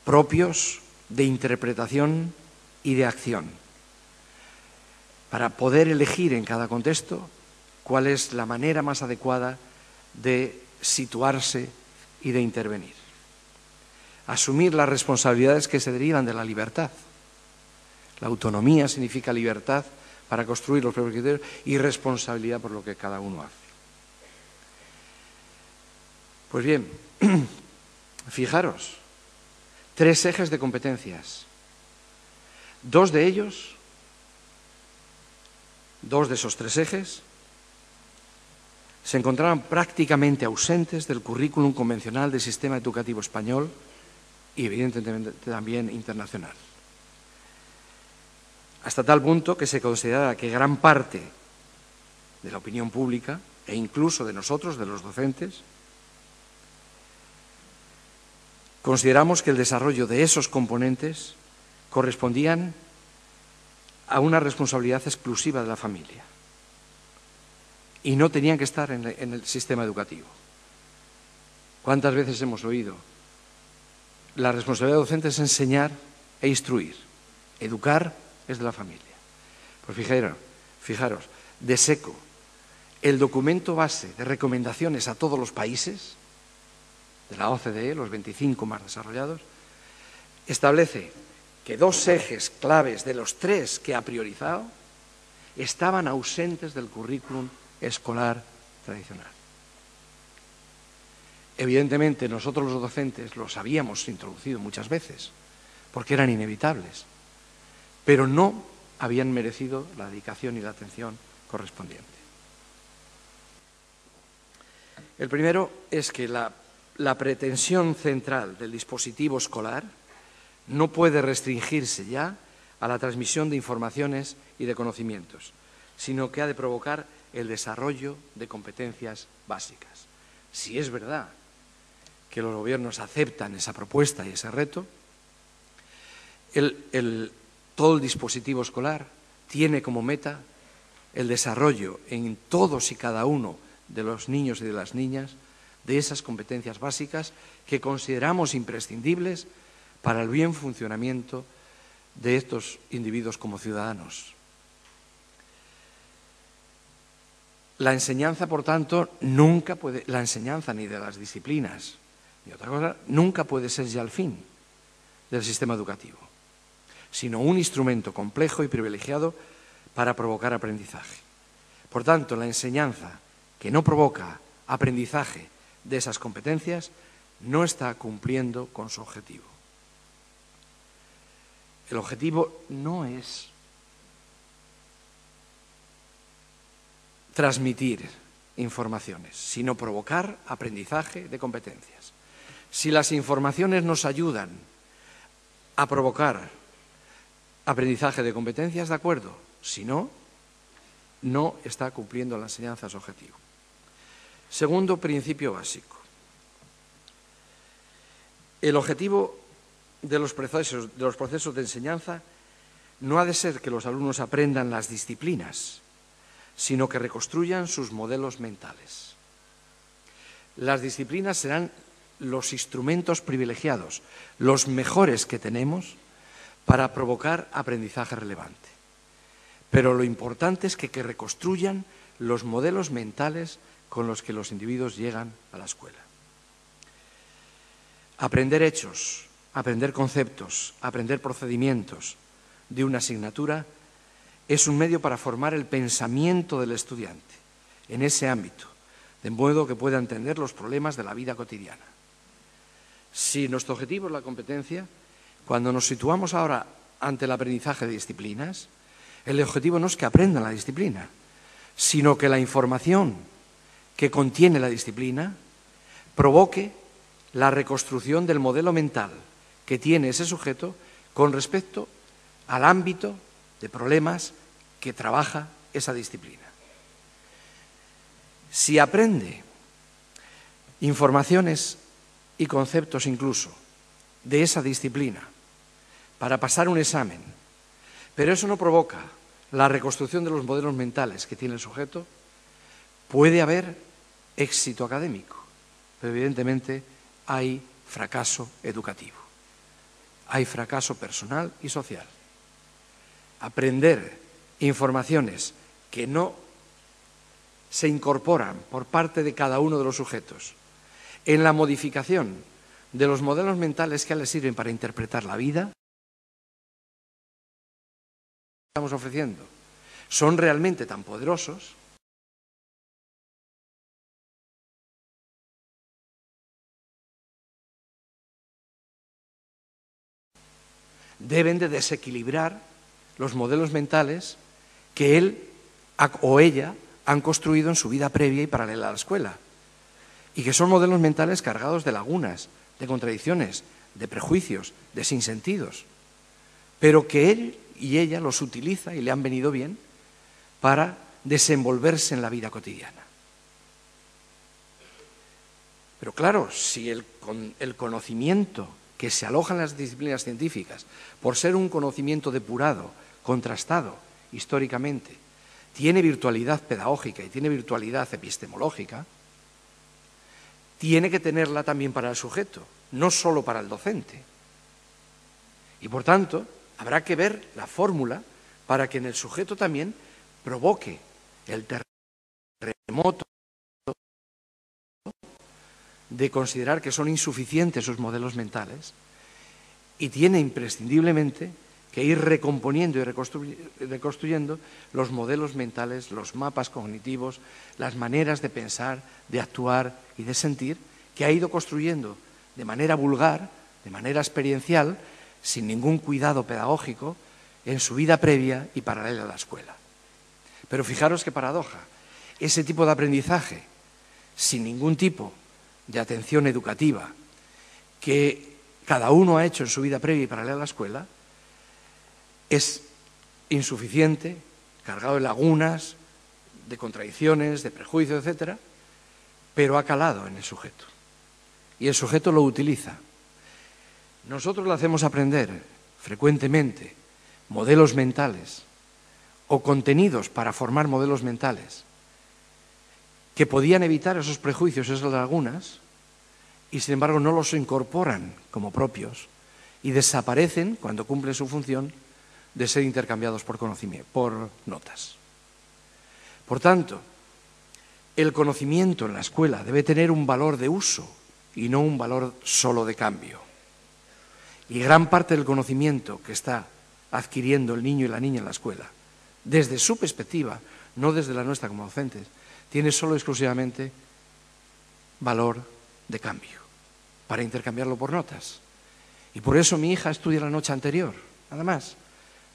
Speaker 1: propios de interpretación y de acción, para poder elegir en cada contexto cuál es la manera más adecuada de situarse y de intervenir. Asumir las responsabilidades que se derivan de la libertad. La autonomía significa libertad para construir los propios criterios y responsabilidad por lo que cada uno hace. Pues bien, fijaros, tres ejes de competencias. Dos de esos tres ejes, se encontraban prácticamente ausentes del currículum convencional del sistema educativo español y evidentemente también internacional. Hasta tal punto que se consideraba que gran parte de la opinión pública, e incluso de nosotros, de los docentes, consideramos que el desarrollo de esos componentes correspondían a una responsabilidad exclusiva de la familia y no tenían que estar en el sistema educativo. ¿Cuántas veces hemos oído? La responsabilidad docente es enseñar e instruir. Educar es de la familia. Pues fijaros, de seco, el documento base de recomendaciones a todos los países de la OCDE, los 25 más desarrollados, establece que dos ejes claves de los tres que ha priorizado estaban ausentes del currículum escolar tradicional. Evidentemente, nosotros los docentes los habíamos introducido muchas veces, porque eran inevitables, pero no habían merecido la dedicación y la atención correspondiente. El primero es que la pretensión central del dispositivo escolar no puede restringirse ya a la transmisión de informaciones y de conocimientos, sino que ha de provocar el desarrollo de competencias básicas. Si es verdad que los gobiernos aceptan esa propuesta y ese reto, todo el dispositivo escolar tiene como meta el desarrollo en todos y cada uno de los niños y de las niñas de esas competencias básicas que consideramos imprescindibles para el bien funcionamiento de estos individuos como ciudadanos. La enseñanza, por tanto, la enseñanza ni de las disciplinas ni otra cosa, nunca puede ser ya el fin del sistema educativo. sino un instrumento complejo y privilegiado para provocar aprendizaje. Por tanto, la enseñanza que no provoca aprendizaje de esas competencias no está cumpliendo con su objetivo. El objetivo no es transmitir informaciones, sino provocar aprendizaje de competencias. Si las informaciones nos ayudan a provocar aprendizaje de competencias, de acuerdo. Si no, no está cumpliendo la enseñanza su objetivo. Segundo principio básico. El objetivo de los procesos de enseñanza no ha de ser que los alumnos aprendan las disciplinas, sino que reconstruyan sus modelos mentales. Las disciplinas serán los instrumentos privilegiados, los mejores que tenemos para provocar aprendizaje relevante. Pero lo importante es que reconstruyan los modelos mentales con los que los individuos llegan a la escuela. Aprender hechos, aprender conceptos, aprender procedimientos de una asignatura es un medio para formar el pensamiento del estudiante en ese ámbito, de modo que pueda entender los problemas de la vida cotidiana. Si nuestro objetivo es la competencia, cuando nos situamos ahora ante el aprendizaje de disciplinas, el objetivo no es que aprendan la disciplina, sino que la información que contiene la disciplina provoque la reconstrucción del modelo mental que tiene ese sujeto con respecto al ámbito de problemas que trabaja esa disciplina. Si aprende informaciones y conceptos incluso de esa disciplina para pasar un examen, pero eso no provoca la reconstrucción de los modelos mentales que tiene el sujeto, puede haber éxito académico, pero evidentemente hay fracaso educativo, hay fracaso personal y social. Aprender informaciones que no se incorporan por parte de cada uno de los sujetos en la modificación de los modelos mentales que les sirven para interpretar la vida, estamos ofreciendo, son realmente tan poderosos deben de desequilibrar los modelos mentales que él o ella han construido en su vida previa y paralela a la escuela, y que son modelos mentales cargados de lagunas, de contradicciones, de prejuicios, de sinsentidos, pero que él y ella los utiliza y le han venido bien para desenvolverse en la vida cotidiana. Pero claro, si el conocimiento que se aloja en las disciplinas científicas, por ser un conocimiento depurado, contrastado históricamente, tiene virtualidad pedagógica y tiene virtualidad epistemológica, tiene que tenerla también para el sujeto, no solo para el docente. Y por tanto, habrá que ver la fórmula para que en el sujeto también provoque el terremoto de considerar que son insuficientes sus modelos mentales y tiene imprescindiblemente que ir recomponiendo y reconstruyendo los modelos mentales, los mapas cognitivos, las maneras de pensar, de actuar y de sentir que ha ido construyendo de manera vulgar, de manera experiencial, sin ningún cuidado pedagógico, en su vida previa y paralela a la escuela. Pero fijaros qué paradoja, ese tipo de aprendizaje, sin ningún tipo de atención educativa que cada uno ha hecho en su vida previa y paralela a la escuela, es insuficiente, cargado de lagunas, de contradicciones, de prejuicios, etc., pero ha calado en el sujeto. Y el sujeto lo utiliza. Nosotros le hacemos aprender frecuentemente modelos mentales o contenidos para formar modelos mentales que podían evitar esos prejuicios, esas lagunas, y sin embargo no los incorporan como propios y desaparecen cuando cumplen su función de ser intercambiados por notas. Por tanto, el conocimiento en la escuela debe tener un valor de uso y no un valor solo de cambio. Y gran parte del conocimiento que está adquiriendo el niño y la niña en la escuela, desde su perspectiva, no desde la nuestra como docentes, tiene solo y exclusivamente valor de cambio, para intercambiarlo por notas. Y por eso mi hija estudia la noche anterior, nada más,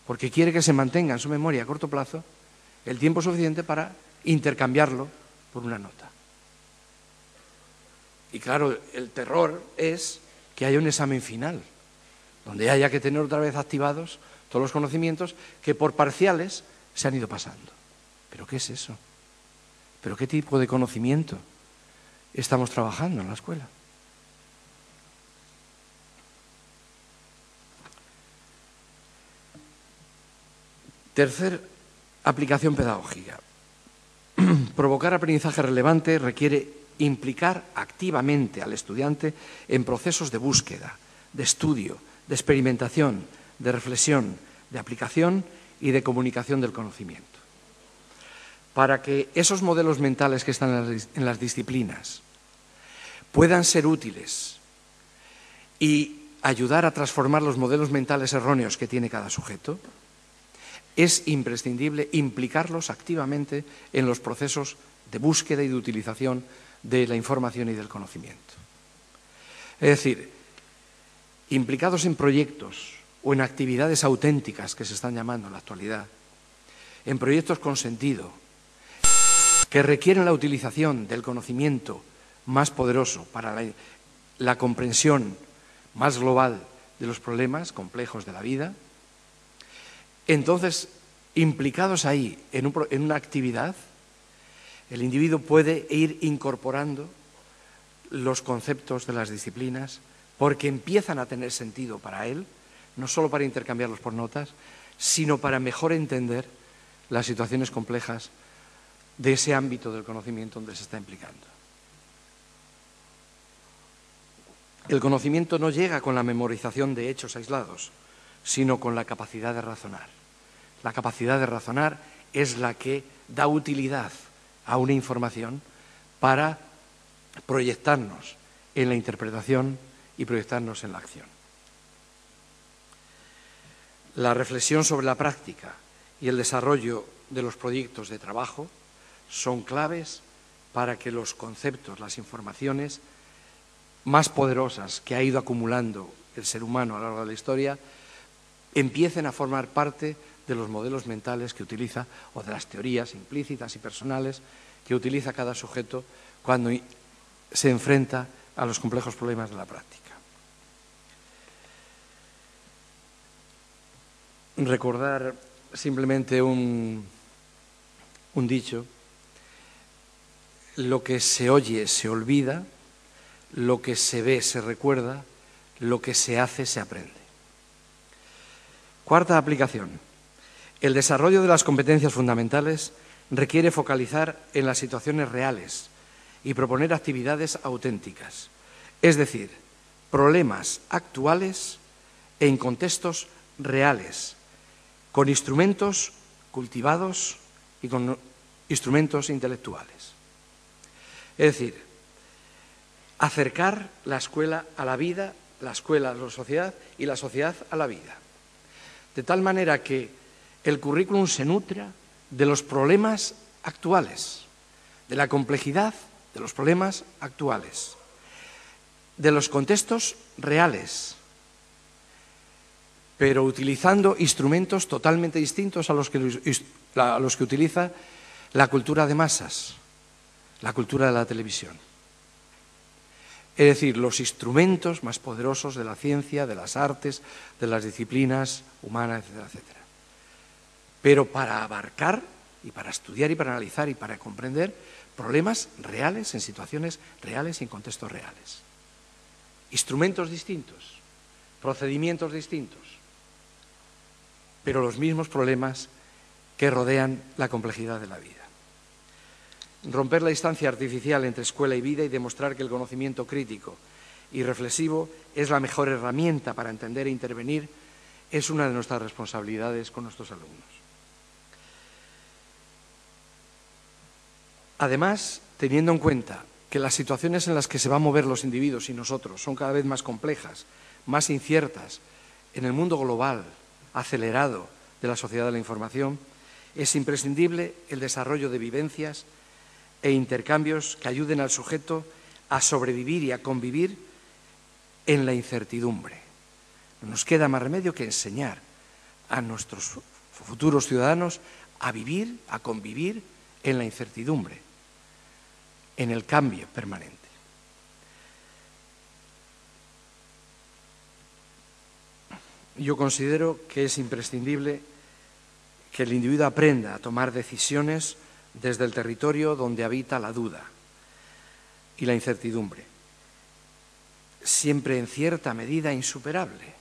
Speaker 1: porque quiere que se mantenga en su memoria a corto plazo el tiempo suficiente para intercambiarlo por una nota. Y claro, el terror es que haya un examen final, donde haya que tener otra vez activados todos los conocimientos que por parciales se han ido pasando. ¿Pero qué es eso? ¿Pero qué tipo de conocimiento estamos trabajando en la escuela? Tercer aplicación pedagógica. Provocar aprendizaje relevante requiere implicar activamente al estudiante en procesos de búsqueda, de estudio, de experimentación, de reflexión, de aplicación y de comunicación del conocimiento. Para que esos modelos mentales que están en las disciplinas puedan ser útiles y ayudar a transformar los modelos mentales erróneos que tiene cada sujeto, es imprescindible implicarlos activamente en los procesos de búsqueda y de utilización de la información y del conocimiento. Es decir, implicados en proyectos o en actividades auténticas que se están llamando en la actualidad, en proyectos con sentido, que requieren la utilización del conocimiento más poderoso para la comprensión más global de los problemas complejos de la vida. Entonces, implicados ahí en una actividad, el individuo puede ir incorporando los conceptos de las disciplinas porque empiezan a tener sentido para él, no solo para intercambiarlos por notas, sino para mejor entender las situaciones complejas de ese ámbito del conocimiento donde se está implicando. El conocimiento no llega con la memorización de hechos aislados, sino con la capacidad de razonar. La capacidad de razonar es la que da utilidad a una información para proyectarnos en la interpretación y proyectarnos en la acción. La reflexión sobre la práctica y el desarrollo de los proyectos de trabajo son claves para que los conceptos, las informaciones más poderosas que ha ido acumulando el ser humano a lo largo de la historia empiecen a formar parte de los modelos mentales que utiliza o de las teorías implícitas y personales que utiliza cada sujeto cuando se enfrenta a los complejos problemas de la práctica. Recordar simplemente un dicho: lo que se oye se olvida, lo que se ve se recuerda, lo que se hace se aprende. Cuarta aplicación. El desarrollo de las competencias fundamentales requiere focalizar en las situaciones reales y proponer actividades auténticas, es decir, problemas actuales en contextos reales, con instrumentos cultivados y con instrumentos intelectuales. Es decir, acercar la escuela a la vida, la escuela a la sociedad y la sociedad a la vida. De tal manera que el currículum se nutra de los problemas actuales, de la complejidad de los problemas actuales, de los contextos reales, pero utilizando instrumentos totalmente distintos a los que utiliza la cultura de masas, la cultura de la televisión. Es decir, los instrumentos más poderosos de la ciencia, de las artes, de las disciplinas humanas, etcétera, etcétera. Pero para abarcar y para estudiar y para analizar y para comprender problemas reales en situaciones reales y en contextos reales. Instrumentos distintos, procedimientos distintos, pero los mismos problemas que rodean la complejidad de la vida. Romper la distancia artificial entre escuela y vida y demostrar que el conocimiento crítico y reflexivo es la mejor herramienta para entender e intervenir es una de nuestras responsabilidades con nuestros alumnos. Además, teniendo en cuenta que las situaciones en las que se van a mover los individuos y nosotros son cada vez más complejas, más inciertas, en el mundo global, acelerado de la sociedad de la información, es imprescindible el desarrollo de vivencias e intercambios que ayuden al sujeto a sobrevivir y a convivir en la incertidumbre. No nos queda más remedio que enseñar a nuestros futuros ciudadanos a vivir, a convivir en la incertidumbre, en el cambio permanente. Yo considero que es imprescindible que el individuo aprenda a tomar decisiones desde el territorio donde habita la duda y la incertidumbre, siempre en cierta medida insuperable.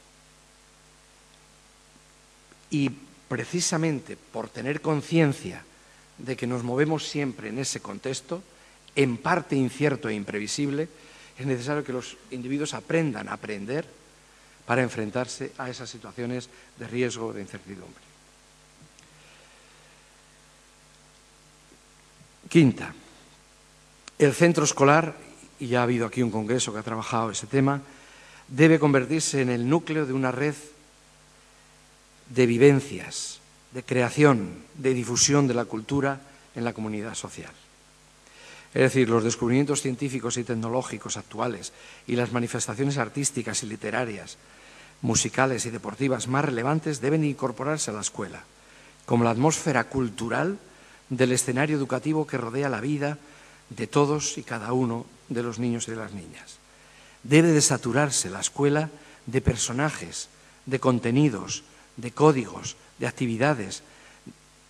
Speaker 1: Y precisamente por tener conciencia de que nos movemos siempre en ese contexto, en parte incierto e imprevisible, es necesario que los individuos aprendan a aprender para enfrentarse a esas situaciones de riesgo, de incertidumbre. Quinta, el centro escolar, y ya ha habido aquí un congreso que ha trabajado ese tema, debe convertirse en el núcleo de una red de vivencias, de creación, de difusión de la cultura en la comunidad social. Es decir, los descubrimientos científicos y tecnológicos actuales y las manifestaciones artísticas y literarias, musicales y deportivas más relevantes deben incorporarse a la escuela, como la atmósfera cultural del escenario educativo que rodea la vida de todos y cada uno de los niños y de las niñas. Debe de saturarse la escuela de personajes, de contenidos, de códigos, de actividades,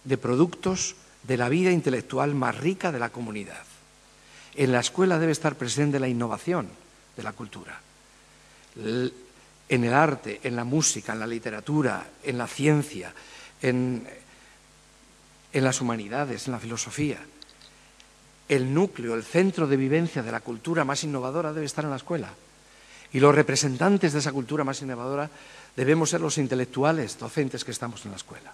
Speaker 1: de productos de la vida intelectual más rica de la comunidad. En la escuela debe estar presente la innovación de la cultura. En el arte, en la música, en la literatura, en la ciencia, en las humanidades, en la filosofía. El núcleo, el centro de vivencia de la cultura más innovadora debe estar en la escuela. Y los representantes de esa cultura más innovadora debemos ser los intelectuales docentes que estamos en la escuela.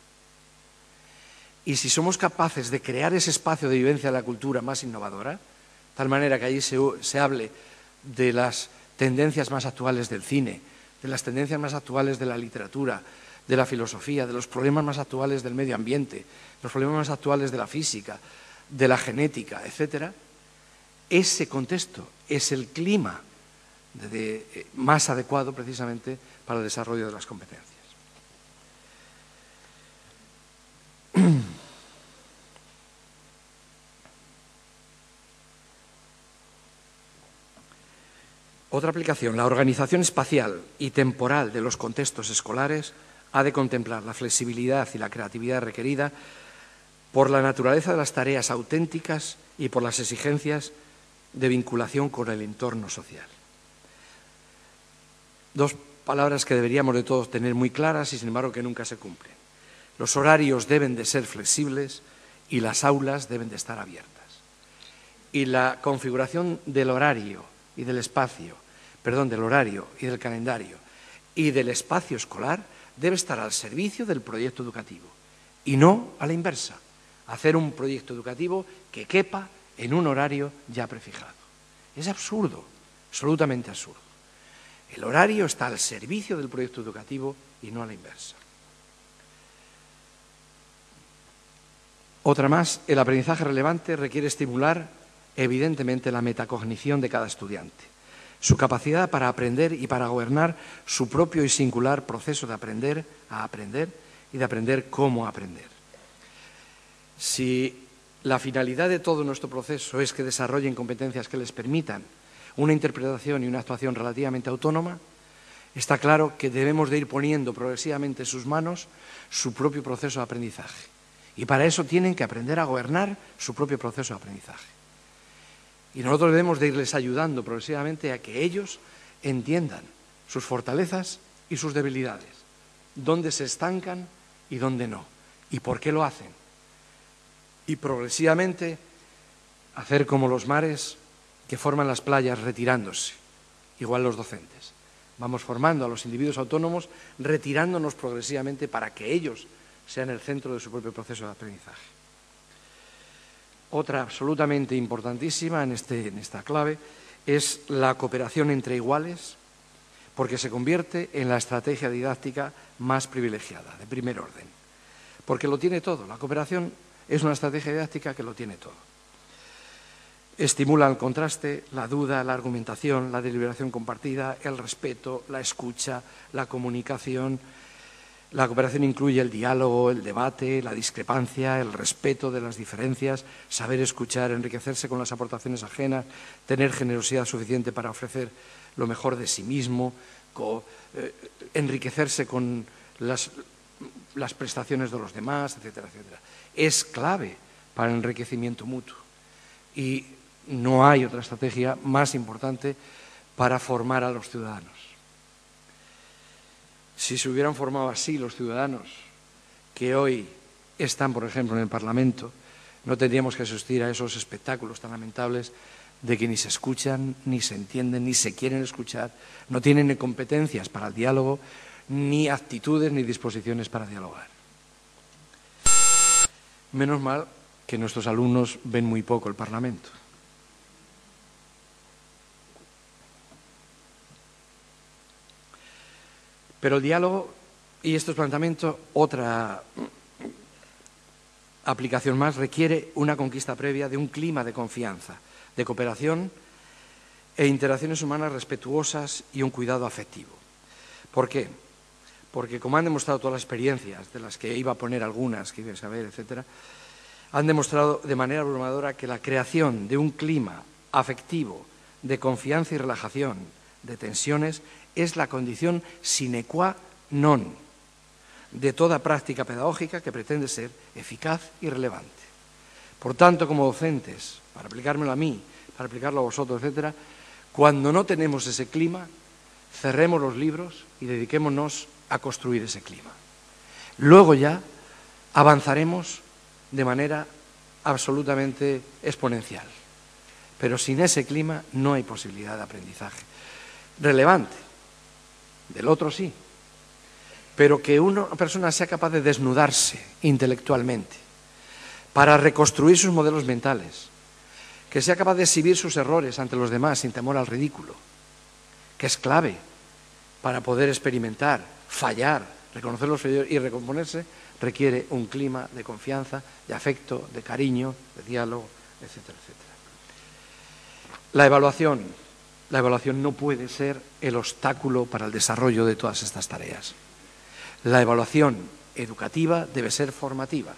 Speaker 1: Y si somos capaces de crear ese espacio de vivencia de la cultura más innovadora, de tal manera que allí se hable de las tendencias más actuales del cine, de las tendencias más actuales de la literatura, de la filosofía, de los problemas más actuales del medio ambiente, los problemas más actuales de la física, de la genética, etc., ese contexto es el clima más adecuado precisamente para el desarrollo de las competencias. Otra aplicación, la organización espacial y temporal de los contextos escolares ha de contemplar la flexibilidad y la creatividad requerida por la naturaleza de las tareas auténticas y por las exigencias de vinculación con el entorno social. Dos palabras que deberíamos de todos tener muy claras y sin embargo que nunca se cumplen. Los horarios deben de ser flexibles y las aulas deben de estar abiertas. Y la configuración del horario y del espacio, del horario y del calendario y del espacio escolar debe estar al servicio del proyecto educativo y no a la inversa, hacer un proyecto educativo que quepa en un horario ya prefijado. Es absurdo, absolutamente absurdo. El horario está al servicio del proyecto educativo y no a la inversa. Otra más, el aprendizaje relevante requiere estimular evidentemente la metacognición de cada estudiante, su capacidad para aprender y para gobernar su propio y singular proceso de aprender a aprender y de aprender cómo aprender. Si la finalidad de todo nuestro proceso es que desarrollen competencias que les permitan una interpretación y una actuación relativamente autónoma, está claro que debemos de ir poniendo progresivamente en sus manos su propio proceso de aprendizaje. Y para eso tienen que aprender a gobernar su propio proceso de aprendizaje. Y nosotros debemos de irles ayudando progresivamente a que ellos entiendan sus fortalezas y sus debilidades, dónde se estancan y dónde no, y por qué lo hacen. Y progresivamente hacer como los mares que forman las playas retirándose, igual los docentes. Vamos formando a los individuos autónomos, retirándonos progresivamente para que ellos sean el centro de su propio proceso de aprendizaje. Otra absolutamente importantísima en esta clave es la cooperación entre iguales, porque se convierte en la estrategia didáctica más privilegiada, de primer orden, porque lo tiene todo. La cooperación es una estrategia didáctica que lo tiene todo. Estimula el contraste, la duda, la argumentación, la deliberación compartida, el respeto, la escucha, la comunicación. La cooperación incluye el diálogo, el debate, la discrepancia, el respeto de las diferencias, saber escuchar, enriquecerse con las aportaciones ajenas, tener generosidad suficiente para ofrecer lo mejor de sí mismo, enriquecerse con las prestaciones de los demás, etcétera, etcétera. Es clave para el enriquecimiento mutuo y no hay otra estrategia más importante para formar a los ciudadanos. Si se hubieran formado así los ciudadanos que hoy están, por ejemplo, en el Parlamento, no tendríamos que asistir a esos espectáculos tan lamentables de que ni se escuchan, ni se entienden, ni se quieren escuchar, no tienen ni competencias para el diálogo, ni actitudes ni disposiciones para dialogar. Menos mal que nuestros alumnos ven muy poco el Parlamento. Pero el diálogo y estos planteamientos, otra aplicación más, requiere una conquista previa de un clima de confianza, de cooperación e interacciones humanas respetuosas y un cuidado afectivo. ¿Por qué? Porque, como han demostrado todas las experiencias, de las que iba a poner algunas, que ibais a ver, etcétera, han demostrado de manera abrumadora que la creación de un clima afectivo de confianza y relajación, de tensiones, es la condición sine qua non de toda práctica pedagógica que pretende ser eficaz y relevante. Por tanto, como docentes, para aplicármelo a mí, para aplicarlo a vosotros, etcétera, cuando no tenemos ese clima, cerremos los libros y dediquémonos a construir ese clima. Luego ya avanzaremos de manera absolutamente exponencial. Pero sin ese clima no hay posibilidad de aprendizaje relevante. Del otro sí. Pero que una persona sea capaz de desnudarse intelectualmente para reconstruir sus modelos mentales, que sea capaz de exhibir sus errores ante los demás sin temor al ridículo, que es clave para poder experimentar, fallar, reconocer los fallos y recomponerse, requiere un clima de confianza, de afecto, de cariño, de diálogo, etcétera, etcétera. La evaluación no puede ser el obstáculo para el desarrollo de todas estas tareas. La evaluación educativa debe ser formativa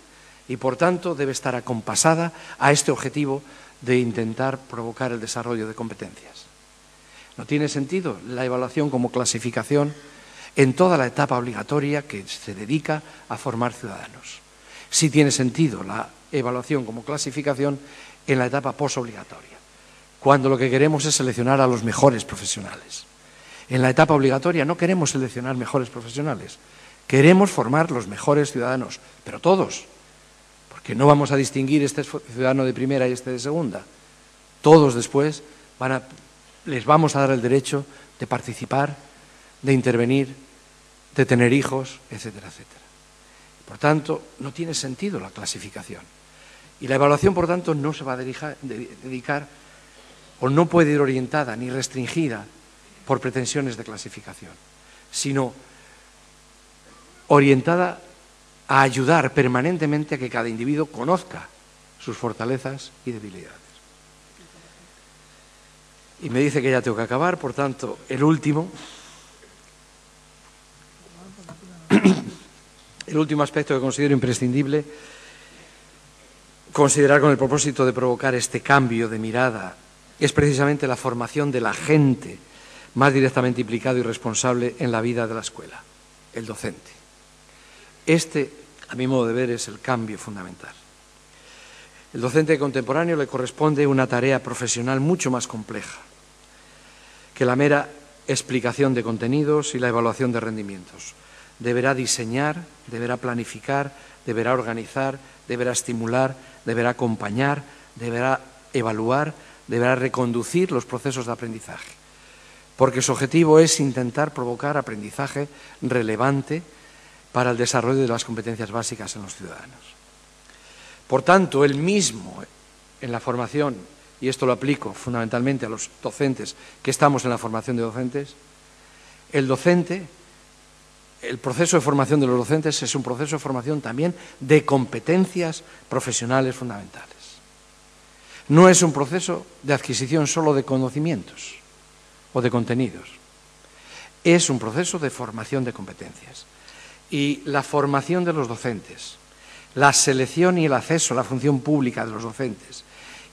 Speaker 1: y, por tanto, debe estar acompasada a este objetivo de intentar provocar el desarrollo de competencias. No tiene sentido la evaluación como clasificación en toda la etapa obligatoria que se dedica a formar ciudadanos. Sí tiene sentido la evaluación como clasificación en la etapa posobligatoria, cuando lo que queremos es seleccionar a los mejores profesionales. En la etapa obligatoria no queremos seleccionar mejores profesionales, queremos formar los mejores ciudadanos, pero todos, porque no vamos a distinguir este ciudadano de primera y este de segunda. Todos después les vamos a dar el derecho de participar, de intervenir, de tener hijos, etcétera, etcétera. Por tanto, no tiene sentido la clasificación. Y la evaluación, por tanto, no se va a dedicar o no puede ir orientada ni restringida por pretensiones de clasificación, sino orientada a ayudar permanentemente a que cada individuo conozca sus fortalezas y debilidades. Y me dice que ya tengo que acabar, por tanto, el último aspecto que considero imprescindible considerar con el propósito de provocar este cambio de mirada es precisamente la formación de la gente más directamente implicado y responsable en la vida de la escuela, el docente. Este, a mi modo de ver, es el cambio fundamental. El docente contemporáneo le corresponde una tarea profesional mucho más compleja que la mera explicación de contenidos y la evaluación de rendimientos. Deberá diseñar, deberá planificar, deberá organizar, deberá estimular, deberá acompañar, deberá evaluar, deberá reconducir los procesos de aprendizaje, porque su objetivo es intentar provocar aprendizaje relevante para el desarrollo de las competencias básicas en los ciudadanos. Por tanto, él mismo, en la formación, y esto lo aplico fundamentalmente a los docentes que estamos en la formación de docentes, el docente, el proceso de formación de los docentes es un proceso de formación también de competencias profesionales fundamentales. No es un proceso de adquisición solo de conocimientos o de contenidos. Es un proceso de formación de competencias. Y la formación de los docentes, la selección y el acceso a la función pública de los docentes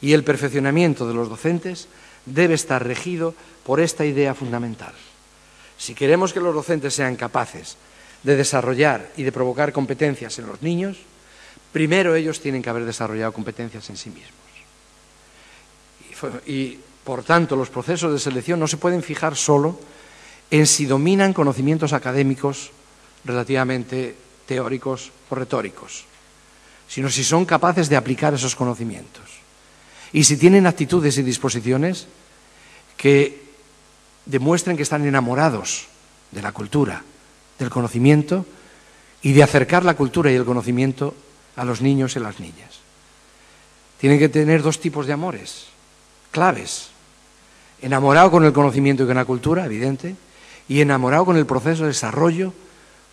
Speaker 1: y el perfeccionamiento de los docentes debe estar regido por esta idea fundamental. Si queremos que los docentes sean capaces de desarrollar y de provocar competencias en los niños, primero ellos tienen que haber desarrollado competencias en sí mismos. Y, por tanto, los procesos de selección no se pueden fijar solo en si dominan conocimientos académicos relativamente teóricos o retóricos, sino si son capaces de aplicar esos conocimientos y si tienen actitudes y disposiciones que demuestren que están enamorados de la cultura, del conocimiento y de acercar la cultura y el conocimiento a los niños y a las niñas. Tienen que tener dos tipos de amores claves: enamorado con el conocimiento y con la cultura, evidente, y enamorado con el proceso de desarrollo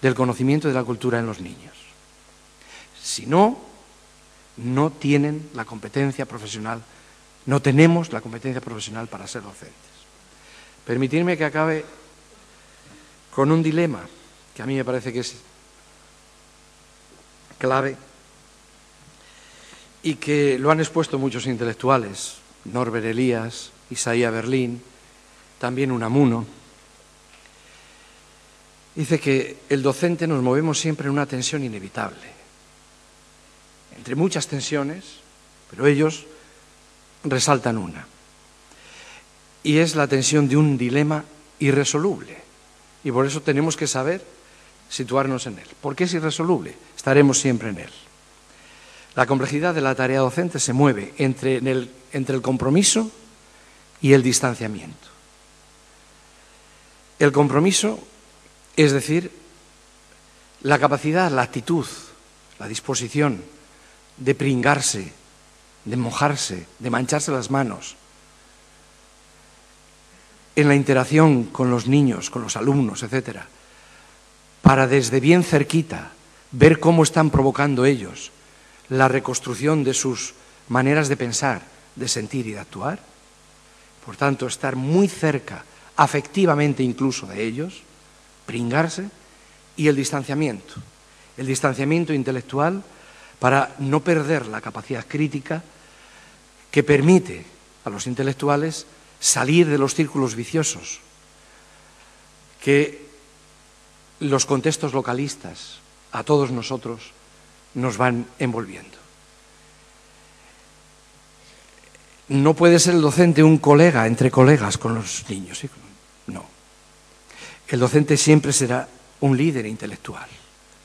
Speaker 1: del conocimiento y de la cultura en los niños. Si no, no tienen la competencia profesional, no tenemos la competencia profesional para ser docentes. Permitidme que acabe con un dilema que a mí me parece que es clave y que lo han expuesto muchos intelectuales, Norbert Elias, Isaiah Berlin, también Unamuno. Dice que el docente nos movemos siempre en una tensión inevitable, entre muchas tensiones, pero ellos resaltan una, y es la tensión de un dilema irresoluble, y por eso tenemos que saber situarnos en él. ¿Por qué es irresoluble? Estaremos siempre en él. La complejidad de la tarea docente se mueve entre el compromiso y el distanciamiento. El compromiso, es decir, la capacidad, la actitud, la disposición de pringarse, de mojarse, de mancharse las manos en la interacción con los niños, con los alumnos, etcétera, para desde bien cerquita ver cómo están provocando ellos la reconstrucción de sus maneras de pensar, de sentir y de actuar. Por tanto, estar muy cerca, afectivamente incluso, de ellos, pringarse, y el distanciamiento intelectual para no perder la capacidad crítica que permite a los intelectuales salir de los círculos viciosos que los contextos localistas a todos nosotros nos van envolviendo. No puede ser el docente un colega entre colegas con los niños, ¿sí? No. El docente siempre será un líder intelectual.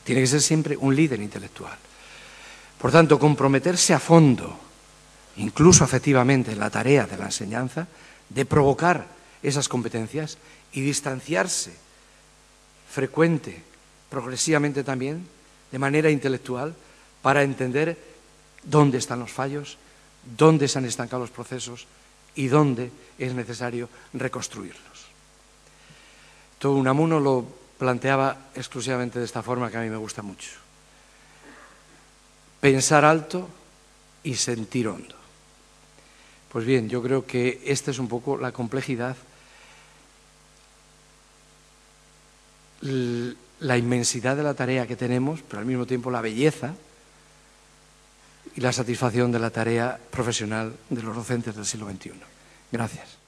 Speaker 1: Tiene que ser siempre un líder intelectual. Por tanto, comprometerse a fondo, incluso afectivamente, en la tarea de la enseñanza, de provocar esas competencias y distanciarse frecuente, progresivamente también, de manera intelectual, para entender dónde están los fallos, dónde se han estancado los procesos y dónde es necesario reconstruirlos. Todo Unamuno lo planteaba exclusivamente de esta forma, que a mí me gusta mucho: pensar alto y sentir hondo. Pues bien, yo creo que esta es un poco la complejidad, la inmensidad de la tarea que tenemos, pero al mismo tiempo la belleza y la satisfacción de la tarea profesional de los docentes del siglo XXI. Gracias.